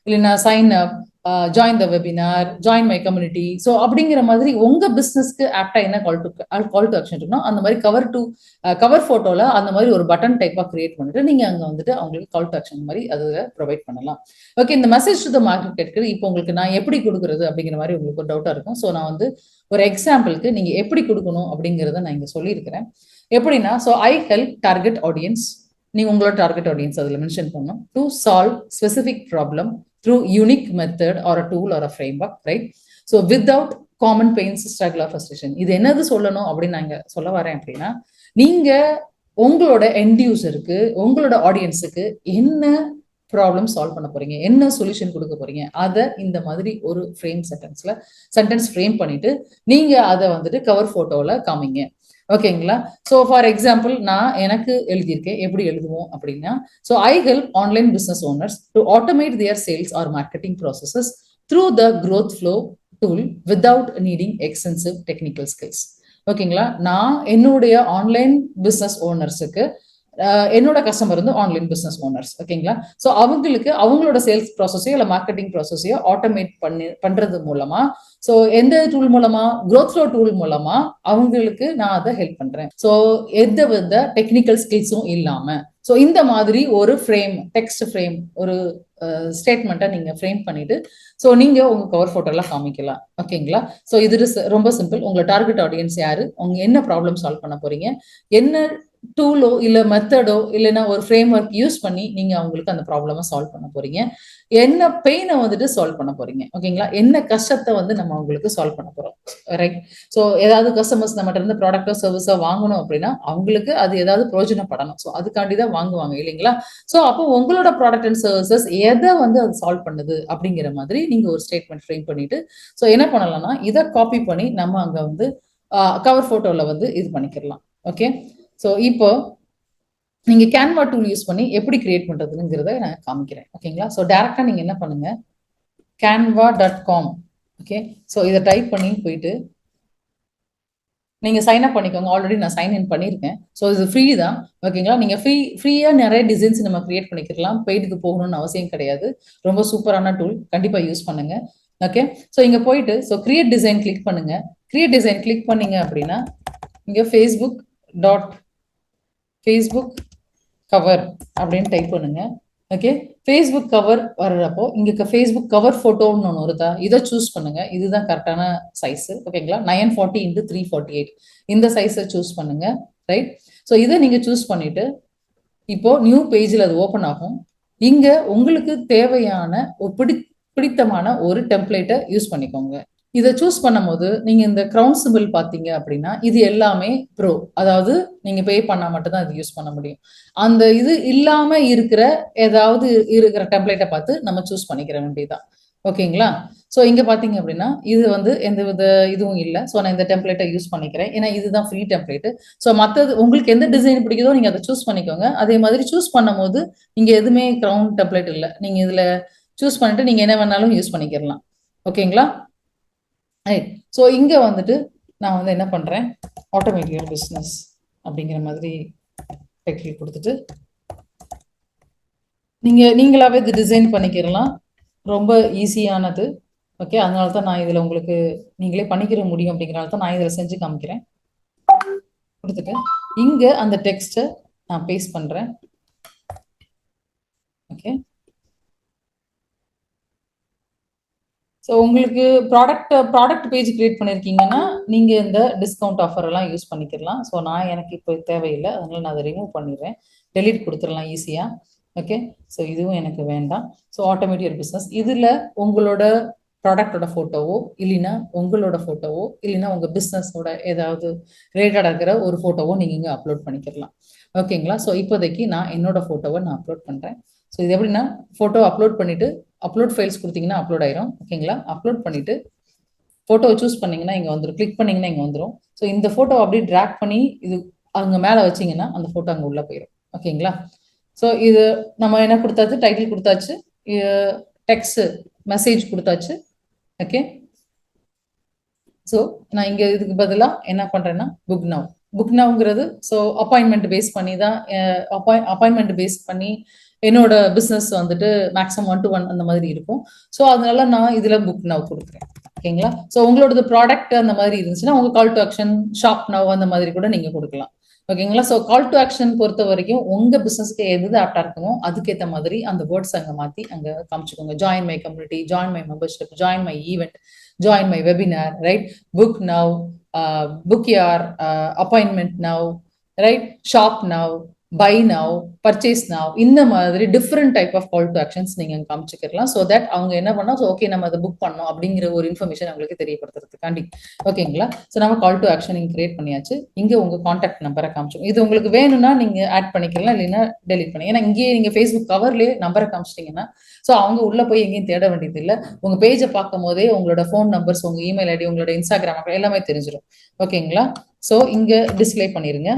இல்லைன்னா sign up, join the webinar, join my community. So அப்படிங்கிற மாதிரி உங்க பிசினஸ்க்கு ஆப்டா என்ன கால் டு ஆக்ஷன் இருக்கணும் அந்த மாதிரி கவர் போட்டோல அந்த மாதிரி ஒரு பட்டன் டைப்பா கிரியேட் பண்ணிட்டு நீங்க அங்க வந்துட்டு அவங்களுக்கு கால் டு ஆக்ஷன் மாதிரி அதை ப்ரொவைட் பண்ணலாம். ஓகே, இந்த மெசேஜ் டு த மார்க்கெட் இப்போ உங்களுக்கு நான் எப்படி கொடுக்குறது அப்படிங்கிற மாதிரி உங்களுக்கு ஒரு டவுட்டா இருக்கும். ஸோ நான் வந்து ஒரு எக்ஸாம்பிளுக்கு நீங்க எப்படி கொடுக்கணும் அப்படிங்கிறத நான் இங்க சொல்லியிருக்கிறேன். எப்படின்னா, so I help target audience, நீங்க உங்களோட டார்கெட் ஆடியன்ஸ் அதுல மென்ஷன் பண்ணணும், to solve specific problem through unique method or a tool or a framework, right? So without common pains, struggle or frustration. இது என்னது சொல்லணும் அப்படின்னு நான் சொல்ல வரேன் அப்படின்னா, நீங்க உங்களோட எண்ட் யூசருக்கு, உங்களோட ஆடியன்ஸுக்கு என்ன ப்ராப்ளம் சால்வ் பண்ண போறீங்க, என்ன சொல்யூஷன் கொடுக்க போறீங்க, அதை இந்த மாதிரி ஒரு சென்டென்ஸ் ஃப்ரேம் பண்ணிட்டு நீங்க அதை வந்துட்டு கவர் போட்டோல காமிங்க. ஓகேங்களா? ஸோ ஃபார் எக்ஸாம்பிள் நான் எனக்கு எழுதியிருக்கேன். எப்படி எழுதுவோம் அப்படின்னா, so I help online business owners to automate their sales or marketing processes through the growth flow tool without needing extensive technical skills. ஓகேங்களா? நான் என்னுடைய ஆன்லைன் பிசினஸ் ஓனர்ஸுக்கு, என்னோட கஸ்டமர் வந்து ஆன்லைன் பிசினஸ் ஓனர்ஸ். ஓகேங்களா? ஸோ அவங்களுக்கு அவங்களோட சேல்ஸ் ப்ராசஸையோ இல்லை marketing ப்ராசஸையோ automate பண்றது மூலமா, ஸோ எந்த டூல் மூலமா, growth flow டூல் மூலமா அவங்களுக்கு நான் அதை ஹெல்ப் பண்றேன். ஸோ எந்த வித டெக்னிக்கல் ஸ்கில்ஸும் இல்லாம. ஸோ இந்த மாதிரி ஒரு டெக்ஸ்ட் ஃப்ரேம், ஒரு ஸ்டேட்மெண்ட்டை நீங்க ஃப்ரேம் பண்ணிட்டு ஸோ நீங்க உங்க கவர் போட்டோல காமிக்கலாம். ஓகேங்களா? ஸோ இது ரொம்ப சிம்பிள். உங்களோட டார்கெட் ஆடியன்ஸ் யாரு, உங்க என்ன ப்ராப்ளம் சால்வ் பண்ண போறீங்க, என்ன டூலோ இல்ல மெத்தடோ இல்லைன்னா ஒரு ஃப்ரேம் ஒர்க் யூஸ் பண்ணி நீங்க அவங்களுக்கு அந்த ப்ராப்ளமை சால்வ் பண்ண போறீங்க, என்ன பெயினை வந்துட்டு சால்வ் பண்ண போறீங்க. ஓகேங்களா? என்ன கஷ்டத்தை வந்து நம்ம அவங்களுக்கு சால்வ் பண்ண போறோம், ரைட்? ஸோ ஏதாவது கஸ்டமர்ஸ் நம்ம இருந்து ப்ராடக்டோ சர்வீஸோ வாங்கணும் அப்படின்னா அவங்களுக்கு அது ஏதாவது பிரயோஜனப்படணும். ஸோ அதுக்காண்டிதான் வாங்குவாங்க, இல்லைங்களா? ஸோ அப்போ உங்களோட ப்ராடக்ட் அண்ட் சர்வீசஸ் எதை வந்து அது சால்வ் பண்ணுது அப்படிங்கிற மாதிரி நீங்க ஒரு ஸ்டேட்மெண்ட் ஃப்ரேம் பண்ணிட்டு ஸோ என்ன பண்ணலாம்னா இதை காப்பி பண்ணி நம்ம அங்க வந்து கவர் போட்டோல வந்து இது பண்ணிக்கலாம். ஓகே, ஸோ இப்போ நீங்க கேன்வா டூல் யூஸ் பண்ணி எப்படி கிரியேட் பண்றதுங்கிறத நான் காமிக்கிறேன். ஓகேங்களா? ஸோ டைரக்டா நீங்க என்ன பண்ணுங்க, canva.com. ஓகே, ஸோ இதை டைப் பண்ணி போயிட்டு நீங்க சைன் அப் பண்ணிக்கோங்க. ஆல்ரெடி நான் சைன் இன் பண்ணியிருக்கேன். ஸோ இது ஃப்ரீ தான். ஓகேங்களா? நீங்க ஃப்ரீயா நிறைய டிசைன்ஸ் நம்ம கிரியேட் பண்ணிக்கலாம். பெய்டுக்கு போகணும்னு அவசியம் கிடையாது. ரொம்ப சூப்பரான டூல், கண்டிப்பா யூஸ் பண்ணுங்க. ஓகே, ஸோ இங்க போயிட்டு ஸோ கிரியேட் டிசைன் கிளிக் பண்ணுங்க. கிரியேட் டிசைன் கிளிக் பண்ணீங்க அப்படின்னா இங்க ஃபேஸ்புக் கவர் அப்படின்னு டைப் பண்ணுங்க. ஓகே, ஃபேஸ்புக் கவர் வர்றப்போ இங்க ஃபேஸ்புக் கவர் போட்டோன்னு ஒன்று வருதா, இதை சூஸ் பண்ணுங்க. இதுதான் கரெக்டான சைஸ். ஓகேங்களா? 940 x 348 இந்த சைஸை சூஸ் பண்ணுங்க, ரைட்? ஸோ இதை நீங்க சூஸ் பண்ணிட்டு இப்போ நியூ பேஜில் அது ஓப்பன் ஆகும். இங்க உங்களுக்கு தேவையான பிடித்தமான ஒரு டெம்ப்ளேட்டை யூஸ் பண்ணிக்கோங்க. இதை சூஸ் பண்ணும் போது நீங்க இந்த கிரவுன் சிம்பிள் பாத்தீங்க அப்படின்னா இது எல்லாமே ப்ரோ, அதாவது நீங்க பே பண்ணா மட்டும்தான் இது யூஸ் பண்ண முடியும். அந்த இது இல்லாம இருக்கிற ஏதாவது இருக்கிற டெம்ப்ளேட்டை பார்த்து நம்ம சூஸ் பண்ணிக்கிற வேண்டியதுதான். ஓகேங்களா? ஸோ இங்க பார்த்தீங்க அப்படின்னா, இது வந்து எந்த வித இதுவும் இல்ல. ஸோ நான் இந்த டெம்ப்ளேட்ட யூஸ் பண்ணிக்கிறேன். ஏன்னா இதுதான் ஃப்ரீ டெம்ப்ளேட்டு. ஸோ மத்தது உங்களுக்கு எந்த டிசைன் பிடிக்குதோ நீங்க அத சூஸ் பண்ணிக்கோங்க. அதே மாதிரி சூஸ் பண்ணும்போது, இங்க எதுவுமே கிரவுன் டெம்ப்ளேட் இல்ல. நீங்க இதுல சூஸ் பண்ணிட்டு நீங்க என்ன வேணாலும் யூஸ் பண்ணிக்கிறலாம். ஓகேங்களா? ரைட். ஸோ இங்க வந்துட்டு நான் வந்து என்ன பண்றேன், ஆட்டோமேட் யுவர் பிசினஸ் அப்படிங்கிற மாதிரி டைட்டில் குடுத்துட்டு, நீங்களாவே இது டிசைன் பண்ணிக்கிறலாம். ரொம்ப ஈஸியானது. ஓகே. அதனால தான் நான் இதுல உங்களுக்கு நீங்களே பண்ணிக்கிற முடியும் அப்படிங்கிறனால தான் நான் இதுல செஞ்சு காமிக்கிறேன். குடுத்துட்டு, இங்க அந்த டெக்ஸ்ட்ட நான் பேஸ்ட் பண்றேன். ஓகே. ஸோ உங்களுக்கு ப்ராடக்ட் பேஜ் கிரியேட் பண்ணியிருக்கீங்கன்னா, நீங்க இந்த டிஸ்கவுண்ட் ஆஃபர் எல்லாம் யூஸ் பண்ணிக்கிறலாம். ஸோ நான் எனக்கு இப்போ தேவையில்ல. அதனால நான் அத ரிமூவ் பண்ணிடுறேன். டெலீட் குடுத்துறலாம் ஈஸியா. ஓகே. ஸோ இதுவும் எனக்கு வேண்டாம். So automate your business. இதுல உங்களோட ப்ராடக்ட்டோட ஃபோட்டோவோ, இல்லைன்னா உங்களோட ஃபோட்டோவோ, இல்லைன்னா உங்க பிசினஸோட ஏதாவது ரிலேட்டடா இருக்கிற ஒரு ஃபோட்டோவோ நீங்க இங்க அப்லோட் பண்ணிக்கிறலாம். ஓகேங்களா? ஸோ இப்போதைக்கு நான் என்னோட ஃபோட்டோவ நான் அப்லோட் பண்றேன். ஸோ இது எப்படின்னா, ஃபோட்டோ அப்லோட் பண்ணிட்டு அப்லோட் ஃபைல்ஸ் கொடுத்தீங்கன்னா அப்லோட் ஆயிரும். ஓகேங்களா? அப்லோட் பண்ணிட்டு ஃபோட்டோவை சூஸ் பண்ணீங்கன்னா இங்க வந்துடும். கிளிக் பண்ணீங்கன்னா இங்க வந்துடும். ஸோ இந்த ஃபோட்டோ அப்படியே ட்ராக் பண்ணி இது அங்க மேல வச்சீங்கன்னா அந்த ஃபோட்டோ அங்க உள்ள போயிடும். ஓகேங்களா? ஸோ இது நம்ம என்ன கொடுத்தாச்சு, டைட்டில் கொடுத்தாச்சு, டெக்ஸ்ட் மெசேஜ் கொடுத்தாச்சு. ஓகே. ஸோ நான் இங்க இதுக்கு பதிலா என்ன பண்றேன்னா, புக் நவ். புக் நவ்ங்கிறது ஸோ அப்பாயின்மெண்ட் பேஸ் பண்ணி தான் அப்பாயின்மெண்ட் பேஸ் பண்ணி என்னோட பிசினஸ் வந்துட்டு மேக்ஸிமம் 1 to 1 அந்த மாதிரி இருக்கும். ஸோ அதனால நான் இதுல புக் நவ் கொடுக்குறேன். ஓகேங்களா? ஸோ உங்களோட ப்ராடக்ட் அந்த மாதிரி இருந்துச்சுன்னா உங்க கால் டு ஆக்ஷன் ஷாப் நவ் அந்த மாதிரி கூட நீங்க கொடுக்கலாம். ஓகேங்களா? ஸோ கால் டு ஆக்ஷன் பொறுத்த வரைக்கும் உங்க பிசினஸ்க்கு எது ஆப்டா இருக்குமோ அதுக்கேற்ற மாதிரி அந்த வேர்ட்ஸ் அங்க மாத்தி அங்க காமிச்சுக்கோங்க. Join my community, join my membership, join my event, join my webinar, right? Book now, book your appointment now, right? Shop now, buy now, purchase now. இந்த மாதிரி different type of call to actions நீங்க காமிச்சுக்கலாம். So that அவங்க என்ன பண்ணா, okay நம்ம அதை book பண்ணோம் அப்படிங்கிற ஒரு இன்ஃபர்மேஷன் அவங்களுக்கு தெரியப்படுத்துறதுக்காண்டி. ஓகேங்களா? ஸோ நம்ம கால் டு ஆக்ஷன் இங்க கிரியேட் பண்ணியாச்சு. இங்க உங்க கான்டாக்ட் நம்பரை காமிச்சோம். இது உங்களுக்கு வேணும்னா நீங்க ஆட் பண்ணிக்கலாம், இல்லைன்னா டெலிட் பண்ணி. ஏன்னா இங்கேயே நீங்க ஃபேஸ்புக் கவர்லயே நம்பரை காமிச்சிட்டீங்கன்னா ஸோ அவங்க உள்ள போய் எங்கேயும் தேட வேண்டியது இல்லை. உங்க பேஜை பார்க்கும் போதே உங்களோட ஃபோன் நம்பர்ஸ், உங்க இமெயில் ஐடி, உங்களோட இன்ஸ்டாகிராம் எல்லாமே தெரிஞ்சிடும். ஓகேங்களா? ஸோ இங்க டிஸ்பிளே பண்ணிருங்க.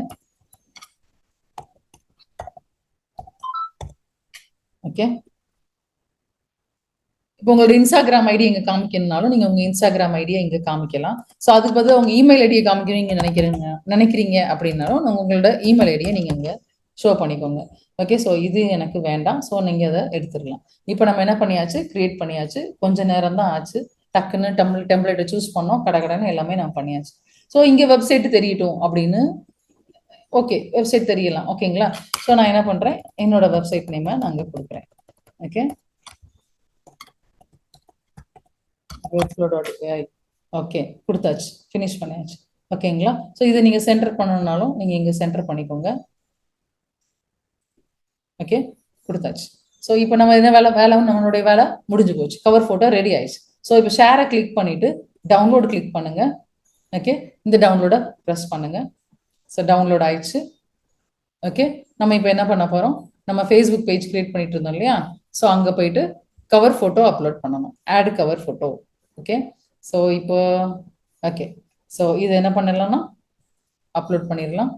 ஓகே. இப்போ உங்களோட இன்ஸ்டாகிராம் ஐடி இங்க காமிக்கணும்னாலும் நீங்க உங்க இன்ஸ்டாகிராம் ஐடியை இங்க காமிக்கலாம். ஸோ அதுக்கு பதில் உங்க இமெயில் ஐடியை காமிக்கணும்னு நினைக்கிறீங்க அப்படின்னாலும் உங்களோட இமெயில் ஐடியை நீங்க இங்க ஷோ பண்ணிக்கோங்க. ஓகே. ஸோ இது எனக்கு வேண்டாம். ஸோ நீங்க அதை எடுத்துடலாம். இப்போ நம்ம என்ன பண்ணியாச்சு, கிரியேட் பண்ணியாச்சு. கொஞ்ச நேரம் தான் ஆச்சு. டக்குன்னு டெம்ப்ளேட்டை சூஸ் பண்ணோம், கடகடன்னு எல்லாமே நான் பண்ணியாச்சு. ஸோ இங்க வெப்சைட் தெரியட்டும் அப்படின்னு, ஓகே வெப்சைட் தெரியலாம். ஓகேங்களா? ஸோ நான் என்ன பண்றேன், என்னோட வெப்சைட் நேமை நான் அங்க கொடுக்குறேன். ஓகே. workflow.ai. ஓகே கொடுத்தாச்சு, ஃபினிஷ் பண்ணியாச்சு. ஓகேங்களா? ஸோ இதை நீங்க சென்டர் பண்ணணும்னாலும் நீங்க இங்க சென்டர் பண்ணிக்கோங்க. ஓகே கொடுத்தாச்சு. ஸோ இப்போ நம்ம என்ன வேலை நம்மளுடைய வேலை முடிஞ்சு போச்சு. கவர் ஃபோட்டோ ரெடி ஆயிடுச்சு. ஸோ இப்போ ஷேரை கிளிக் பண்ணிட்டு டவுன்லோட் கிளிக் பண்ணுங்க. ஓகே. இந்த டவுன்லோடை ப்ரெஸ் பண்ணுங்க. ஸோ டவுன்லோட் ஆயிடுச்சு. ஓகே. நம்ம இப்போ என்ன பண்ண போறோம், நம்ம ஃபேஸ்புக் பேஜ் கிரியேட் பண்ணிட்டு இருந்தோம் இல்லையா? ஸோ அங்கே போயிட்டு கவர் ஃபோட்டோ அப்லோட் பண்ணணும். Add cover photo. Okay. So இப்போ ஓகே. ஸோ இது என்ன பண்ணலாம்னா அப்லோட் பண்ணிடலாம்.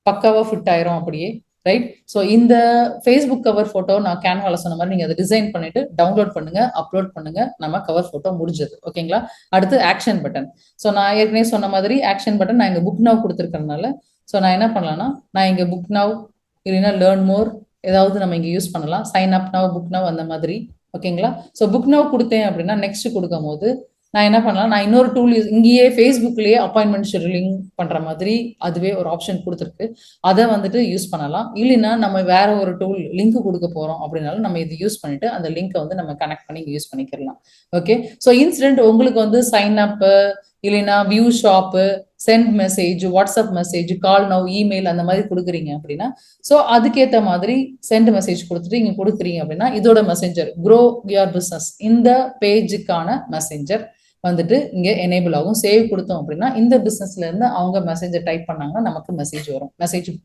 பக்காவா ஃபிட் ஆயிரும் அப்படியே. ரைட். ஸோ இந்த ஃபேஸ்புக் கவர் ஃபோட்டோ நான் கேன்வால சொன்ன மாதிரி நீங்க அதை டிசைன் பண்ணிட்டு டவுன்லோட் பண்ணுங்க, அப்லோட் பண்ணுங்க. நம்ம கவர் ஃபோட்டோ முடிஞ்சது. ஓகேங்களா? அடுத்து ஆக்ஷன் பட்டன். ஸோ நான் ஏற்கனவே சொன்ன மாதிரி ஆக்ஷன் பட்டன் நான் இங்க புக் நவ் கொடுத்துருக்கறதுனால ஸோ நான் என்ன பண்ணலாம்னா, நான் இங்க புக் நவ் இல்லைன்னா லேர்ன் மோர் ஏதாவது நம்ம இங்க யூஸ் பண்ணலாம். Sign up now, book now அந்த மாதிரி. ஓகேங்களா? ஸோ புக் நவ் கொடுத்தேன் அப்படின்னா நெக்ஸ்ட் கொடுக்கும் போது நான் என்ன பண்ணலாம், நான் இன்னொரு டூல் இங்கேயே ஃபேஸ்புக்லயே அப்பாயின்மெண்ட் ஷெட்யூலிங் பண்ற மாதிரி அதுவே ஒரு ஆப்ஷன் கொடுத்துருக்கு. அதை வந்துட்டு யூஸ் பண்ணலாம். இல்லைன்னா நம்ம வேற ஒரு டூல் லிங்க் கொடுக்க போறோம் அப்படின்னாலும் நம்ம இது யூஸ் பண்ணிட்டு அந்த லிங்கை வந்து நம்ம கனெக்ட் பண்ணி யூஸ் பண்ணிக்கலாம். ஓகே. ஸோ இன்சிடென்ட் உங்களுக்கு வந்து சைன் அப் இல்லைன்னா view shop, send message, WhatsApp message, call now, email அந்த மாதிரி கொடுக்குறீங்க அப்படின்னா ஸோ அதுக்கேற்ற மாதிரி சென்ட் மெசேஜ் கொடுத்துட்டு இங்க கொடுக்குறீங்க அப்படின்னா இதோட மெசேஞ்சர் க்ரோ யுவர் பிசினஸ் இந்த பேஜுக்கான மெசேஞ்சர். வந்துட்டு இங்க எனேபிள் ஆகும். சேவ் கொடுத்தோம் அப்படின்னா இந்த பிசினஸ்ல இருந்து அவங்க மெசேஜை டைப் பண்ணாங்கன்னா நமக்கு மெசேஜ் வரும்.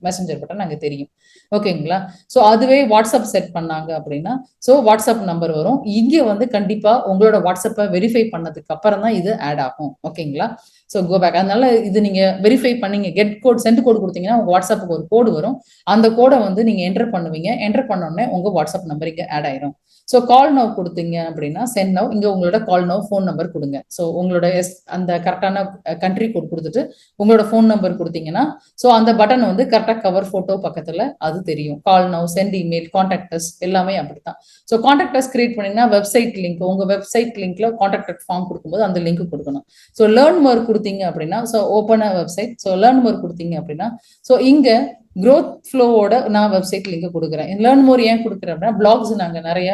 மெசேஞ்சர் பட்டன் நாங்க தெரியும். ஓகேங்களா? ஸோ அதுவே வாட்ஸ்அப் செட் பண்ணாங்க அப்படின்னா ஸோ வாட்ஸ்அப் நம்பர் வரும். இங்க வந்து கண்டிப்பா உங்களோட வாட்ஸ்அப்பை வெரிஃபை பண்ணதுக்கு அப்புறம் தான் இது ஆட் ஆகும். ஓகேங்களா? So go back. அதனால இது நீங்க வெரிஃபை பண்ணீங்க, கெட் கோட் சென்ட் கோட் கொடுத்தீங்கன்னா உங்க வாட்ஸ்அப்புக்கு ஒரு கோடு வரும். அந்த கோடை வந்து நீங்க என்டர் பண்ணுவீங்க. என்டர் பண்ண உடனே உங்க வாட்ஸ்அப் நம்பர் இங்க ஆட் ஆயிரும். ஸோ கால் நவ் கொடுத்தீங்க அப்படின்னா சென்ட் நவ், இங்க உங்களோட கால் நவ் ஃபோன் நம்பர் கொடுங்க. ஸோ உங்களோட அந்த கரெக்டான கண்ட்ரி கோட் கொடுத்துட்டு உங்களோட ஃபோன் நம்பர் கொடுத்தீங்கன்னா ஸோ அந்த பட்டன் வந்து கரெக்டாக கவர் ஃபோட்டோ பக்கத்தில் அது தெரியும். கால் நவ், சென்ட் இமெயில், கான்டாக்டஸ் எல்லாமே அப்படித்தான். ஸோ கான்டாக்டஸ் கிரியேட் பண்ணீங்கன்னா வெப்சைட் லிங்க், உங்க வெப்சைட் லிங்க்ல கான்டாக்ட் ஃபார்ம் கொடுக்கும்போது அந்த லிங்க் கொடுக்கணும். ஸோ லேர்ன் மோர் கொடுத்தீங்க அப்படின்னா so open website. So learn more கொடுத்தீங்க அப்படின்னா ஸோ இங்க க்ரோத் ஃப்ளோவோட நான் வெப்சைட் லிங்க் கொடுக்குறேன். லேர்ன் மோர் ஏன் கொடுக்குறேன் அப்படின்னா பிளாக்ஸ் நாங்கள் நிறைய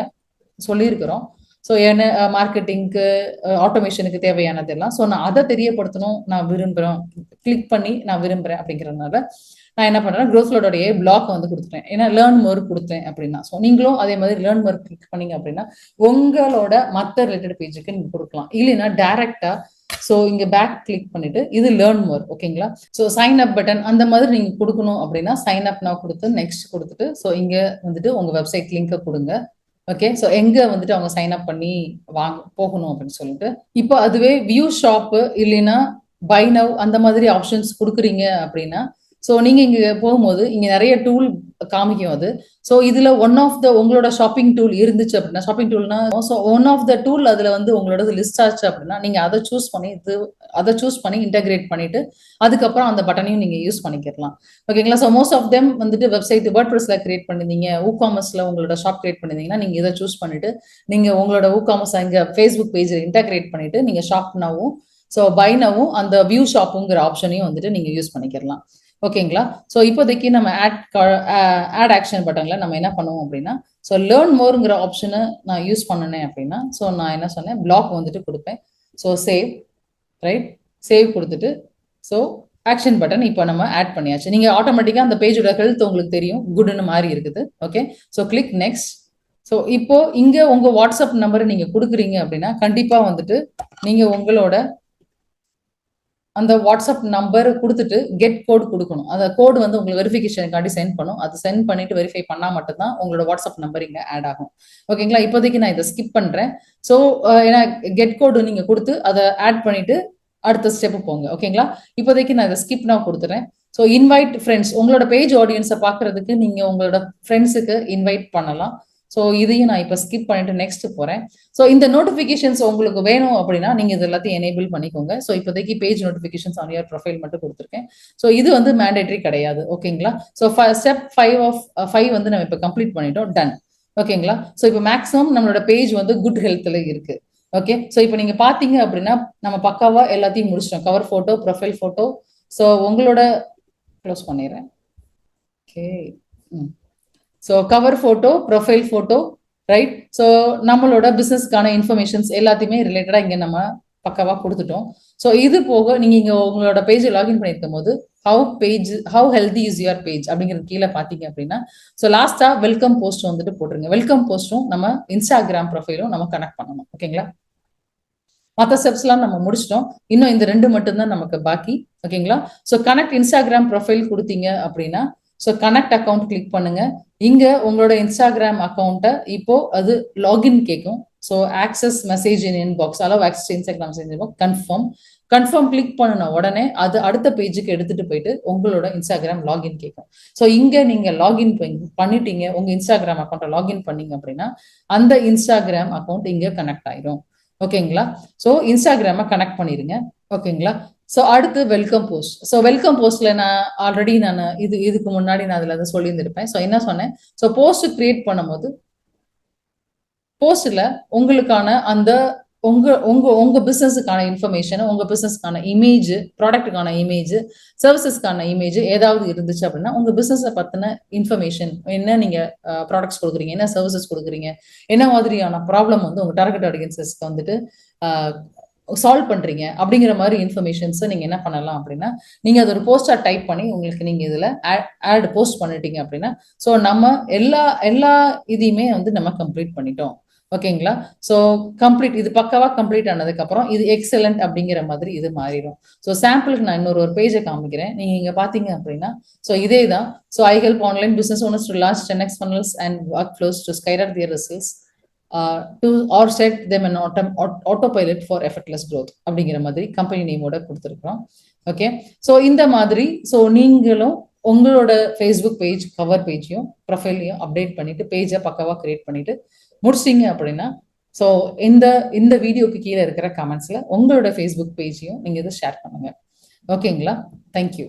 சொல்லியிருக்கிறோம். ஸோ என்ன மார்க்கெட்டிங்க்கு, ஆட்டோமேஷனுக்கு தேவையானதெல்லாம். ஸோ நான் அதை தெரியப்படுத்தணும், நான் விரும்புகிறேன், கிளிக் பண்ணி நான் விரும்புகிறேன் அப்படிங்கிறதுனால நான் என்ன பண்ணுறேன், க்ரோத்ஃப்ளோடைய பிளாக் வந்து கொடுத்துட்டேன். ஏன்னா லேர்ன் மோர் கொடுத்தேன் அப்படின்னா ஸோ நீங்களும் அதே மாதிரி லேர்ன் மோர் கிளிக் பண்ணீங்க அப்படின்னா உங்களோட மற்ற ரிலேட்டட் பேஜுக்கு நீங்கள் கொடுக்கலாம். இல்லைன்னா டைரக்டா ஸோ இங்க பேக் கிளிக் பண்ணிட்டு இது லேர்ன் மோர். ஓகேங்களா? ஸோ சைன் அப் பட்டன் அந்த மாதிரி நீங்க கொடுக்கணும் அப்படின்னா சைன் அப் நான் கொடுத்து நெக்ஸ்ட் கொடுத்துட்டு ஸோ இங்க வந்துட்டு உங்க வெப்சைட் லிங்கை கொடுங்க. ஓகே, ஸோ எங்க வந்துட்டு அவங்க சைன் அப் பண்ணி போகணும் அப்படின்னு சொல்லிட்டு இப்போ அதுவே வியூ ஷாப்பு இல்லைன்னா பை நவ் அந்த மாதிரி ஆப்ஷன்ஸ் கொடுக்குறீங்க அப்படின்னா ஸோ நீங்க இங்க போகும்போது இங்க நிறைய டூல் காமிக்கும் அது. ஸோ இதுல ஒன் ஆஃப் த உங்களோட ஷாப்பிங் டூல் இருந்துச்சு அப்படின்னா, ஷாப்பிங் டூல்னா so one of the tool அதுல வந்து உங்களோட லிஸ்ட் ஆச்சு அப்படின்னா நீங்க அதை சூஸ் பண்ணி இன்டகிரேட் பண்ணிட்டு அதுக்கப்புறம் அந்த பட்டனையும் நீங்க யூஸ் பண்ணிக்கலாம். ஓகேங்களா? ஸோ மோஸ்ட் ஆஃப் தெம் வந்துட்டு வெப்சைட் வேர்ட்பிரஸ்ல கிரியேட் பண்ணிருந்தீங்க, ஊகாமர்ஸ்ல உங்களோட ஷாப் கிரியேட் பண்ணிருந்தீங்கன்னா நீங்க இதை சூஸ் பண்ணிட்டு நீங்க உங்களோட ஊகாமர்ஸ் இங்க ஃபேஸ்புக் பேஜ்ல இன்டகிரேட் பண்ணிட்டு நீங்க ஷாப் நவும் ஸோ பை நவும் அந்த வியூ ஷாப்புங்கிற ஆப்ஷனையும் வந்துட்டு நீங்க யூஸ் பண்ணிக்கலாம். ஓகேங்களா? ஸோ இப்போதைக்கு நம்ம ஆட் ஆக்ஷன் பட்டன்ல நம்ம என்ன பண்ணுவோம் அப்படின்னா ஸோ லேர்ன் மோருங்கிற ஆப்ஷனை நான் யூஸ் பண்ணினேன் அப்படின்னா ஸோ நான் என்ன சொன்னேன், பிளாக் வந்துட்டு கொடுப்பேன். ஸோ சேவ், ரைட், சேவ் கொடுத்துட்டு ஸோ ஆக்ஷன் பட்டன் இப்போ நம்ம ஆட் பண்ணியாச்சு. நீங்க ஆட்டோமேட்டிக்கா அந்த பேஜோட ஹெல்த் உங்களுக்கு தெரியும், குட்னு மாதிரி இருக்குது. Okay, so click next. So இப்போ இங்க உங்க வாட்ஸ்அப் நம்பரை நீங்க கொடுக்குறீங்க அப்படின்னா கண்டிப்பா வந்துட்டு நீங்க உங்களோட அந்த வாட்ஸ்அப் நம்பர் கொடுத்துட்டு கெட் கோட் கொடுக்கணும். அந்த கோடு வந்து உங்களுக்கு வெரிஃபிகேஷனுக்காண்டி சென்ட் பண்ணும். அது சென்ட் பண்ணிட்டு வெரிஃபை பண்ணா மட்டும்தான் உங்களோட வாட்ஸ்அப் நம்பர் இங்க ஆட் ஆகும். ஓகேங்களா? இப்போதைக்கு நான் இதை ஸ்கிப் பண்றேன். ஸோ ஏன்னா கெட் கோடு நீங்க கொடுத்து அதை ஆட் பண்ணிட்டு அடுத்த ஸ்டெப் போங்க. ஓகேங்களா? இப்போதைக்கு நான் இதை ஸ்கிப் நான் கொடுத்துறேன். ஸோ இன்வைட் ஃப்ரெண்ட்ஸ், உங்களோட பேஜ் ஆடியன்ஸை பார்க்கறதுக்கு நீங்க உங்களோட ஃப்ரெண்ட்ஸுக்கு இன்வைட் பண்ணலாம். ஸோ இதையும் நான் இப்போ ஸ்கிப் பண்ணிட்டு நெக்ஸ்ட் போறேன். ஸோ இந்த நோட்டிஃபிகேஷன்ஸ் உங்களுக்கு வேணும் அப்படின்னா நீங்க இது எல்லாத்தையும் எனேபிள் பண்ணிக்கோங்க. ஸோ இப்போதைக்கு page notifications on your profile மட்டும் கொடுத்துருக்கேன். ஸோ இது வந்து மேண்டேட்டரி கிடையாது. ஓகேங்களா? ஸோ ஸ்டெப் 5 வந்து நம்ம இப்போ கம்ப்ளீட் பண்ணிட்டோம், டன். ஓகேங்களா? ஸோ இப்போ மேக்ஸிமம் நம்மளோட பேஜ் வந்து குட் ஹெல்த்ல இருக்கு. ஓகே, ஸோ இப்போ நீங்க பாத்தீங்க அப்படின்னா நம்ம பக்காவா எல்லாத்தையும் முடிச்சிட்டோம். Cover photo, profile photo. So உங்களோட க்ளோஸ் பண்ணிடுறேன். Okay, so cover photo, profile photo, right. So நம்மளோட பிஸ்னஸ்க்கான இன்ஃபர்மேஷன்ஸ் எல்லாத்தையுமே ரிலேட்டடாக இங்கே நம்ம பக்காவாக கொடுத்துட்டோம். ஸோ இது போக நீங்கள் இங்கே உங்களோட பேஜை லாகின் பண்ணியிருக்கும் போது how healthy is your page அப்படிங்கிறது கீழே பார்த்தீங்க அப்படின்னா ஸோ லாஸ்ட்டாக வெல்கம் போஸ்ட் வந்துட்டு போட்டுருங்க. வெல்கம் போஸ்ட்டும் நம்ம இன்ஸ்டாகிராம் ப்ரொஃபைலும் நம்ம கனெக்ட் பண்ணணும். ஓகேங்களா? மற்ற ஸ்டெப்ஸ்லாம் நம்ம முடிச்சிட்டோம். இன்னும் இந்த 2 மட்டும்தான் நமக்கு பாக்கி. ஓகேங்களா? ஸோ கனெக்ட் இன்ஸ்டாகிராம் ப்ரொஃபைல் கொடுத்தீங்க அப்படின்னா ஸோ கனெக்ட் அக்கௌண்ட் கிளிக் பண்ணுங்க. இங்க உங்களோட இன்ஸ்டாகிராம் அக்கௌண்ட்டை இப்போ அது லாகின் கேட்கும். ஸோ ஆக்சஸ் மெசேஜ் இன் inbox, allow access Instagram message inbox, confirm click பண்ணின உடனே அது அடுத்த பேஜுக்கு எடுத்துட்டு போயிட்டு உங்களோட இன்ஸ்டாகிராம் லாகின் கேட்கும். ஸோ இங்க நீங்க லாகின் பண்ணிட்டீங்க, உங்க இன்ஸ்டாகிராம் அக்கௌண்ட்டை லாகின் பண்ணீங்க அப்படின்னா அந்த இன்ஸ்டாகிராம் அக்கௌண்ட் இங்க கனெக்ட் ஆயிரும். ஓகேங்களா? ஸோ இன்ஸ்டாகிராமை கனெக்ட் பண்ணிருங்க. ஓகேங்களா? ஸோ அடுத்து வெல்கம் போஸ்ட். ஸோ வெல்கம் போஸ்ட்ல நான் ஆல்ரெடி இதுக்கு முன்னாடி நான் அதுல சொல்லியிருந்திருப்பேன். ஸோ என்ன சொன்னேன், ஸோ போஸ்ட் கிரியேட் பண்ணும்போது போஸ்ட்ல உங்களுக்கான அந்த உங்க உங்க உங்க பிசினஸுக்கான இன்ஃபர்மேஷன், உங்க பிசினஸ்க்கான இமேஜ், ப்ராடக்ட்டுக்கான இமேஜ், சர்வீசஸ்க்கான இமேஜ் ஏதாவது இருந்துச்சு அப்படின்னா உங்க பிசினஸை பத்தின இன்ஃபர்மேஷன், என்ன நீங்க ப்ராடக்ட்ஸ் கொடுக்குறீங்க, என்ன சர்வீசஸ் கொடுக்குறீங்க, என்ன மாதிரியான ப்ராப்ளம் வந்து உங்க டார்கெட் ஆடியன்சஸ்க்கு வந்துட்டு சால்வ் பண்றீங்க அப்படிங்கிற மாதிரி இன்ஃபர்மேஷன்ஸை நீங்க என்ன பண்ணலாம் அப்படின்னா நீங்க அது ஒரு போஸ்டா டைப் பண்ணி உங்களுக்கு நீங்க இதுல போஸ்ட் பண்ணிட்டீங்க அப்படின்னா ஸோ நம்ம எல்லா இதையுமே வந்து நம்ம கம்ப்ளீட் பண்ணிட்டோம். ஓகேங்களா? ஸோ கம்ப்ளீட் இது பக்காவா கம்ப்ளீட் ஆனதுக்கப்புறம் இது எக்ஸலண்ட் அப்படிங்கிற மாதிரி இது மாறிடும். ஸோ சாம்பிளுக்கு நான் இன்னொரு பேஜை காமிக்கிறேன். நீங்க இங்க பாத்தீங்க அப்படின்னா ஸோ இதே தான். So I help online business owners to launch 10x funnels and workflows to skyrocket their results to or set them an autopilot for effortless growth அப்படிங்கிற மாதிரி கம்பெனி நேமோட கொடுத்துருக்கோம். ஓகே, ஸோ இந்த மாதிரி ஸோ நீங்களும் உங்களோட ஃபேஸ்புக் பேஜ் கவர் பேஜையும் ப்ரொஃபைலையும் அப்டேட் பண்ணிட்டு பேஜை பக்காவாக கிரியேட் பண்ணிட்டு முடிச்சிங்க அப்படின்னா ஸோ இந்த வீடியோக்கு கீழே இருக்கிற கமெண்ட்ஸ்ல உங்களோட ஃபேஸ்புக் பேஜையும் நீங்க இதை ஷேர் பண்ணுங்க. ஓகேங்களா? தேங்க்யூ.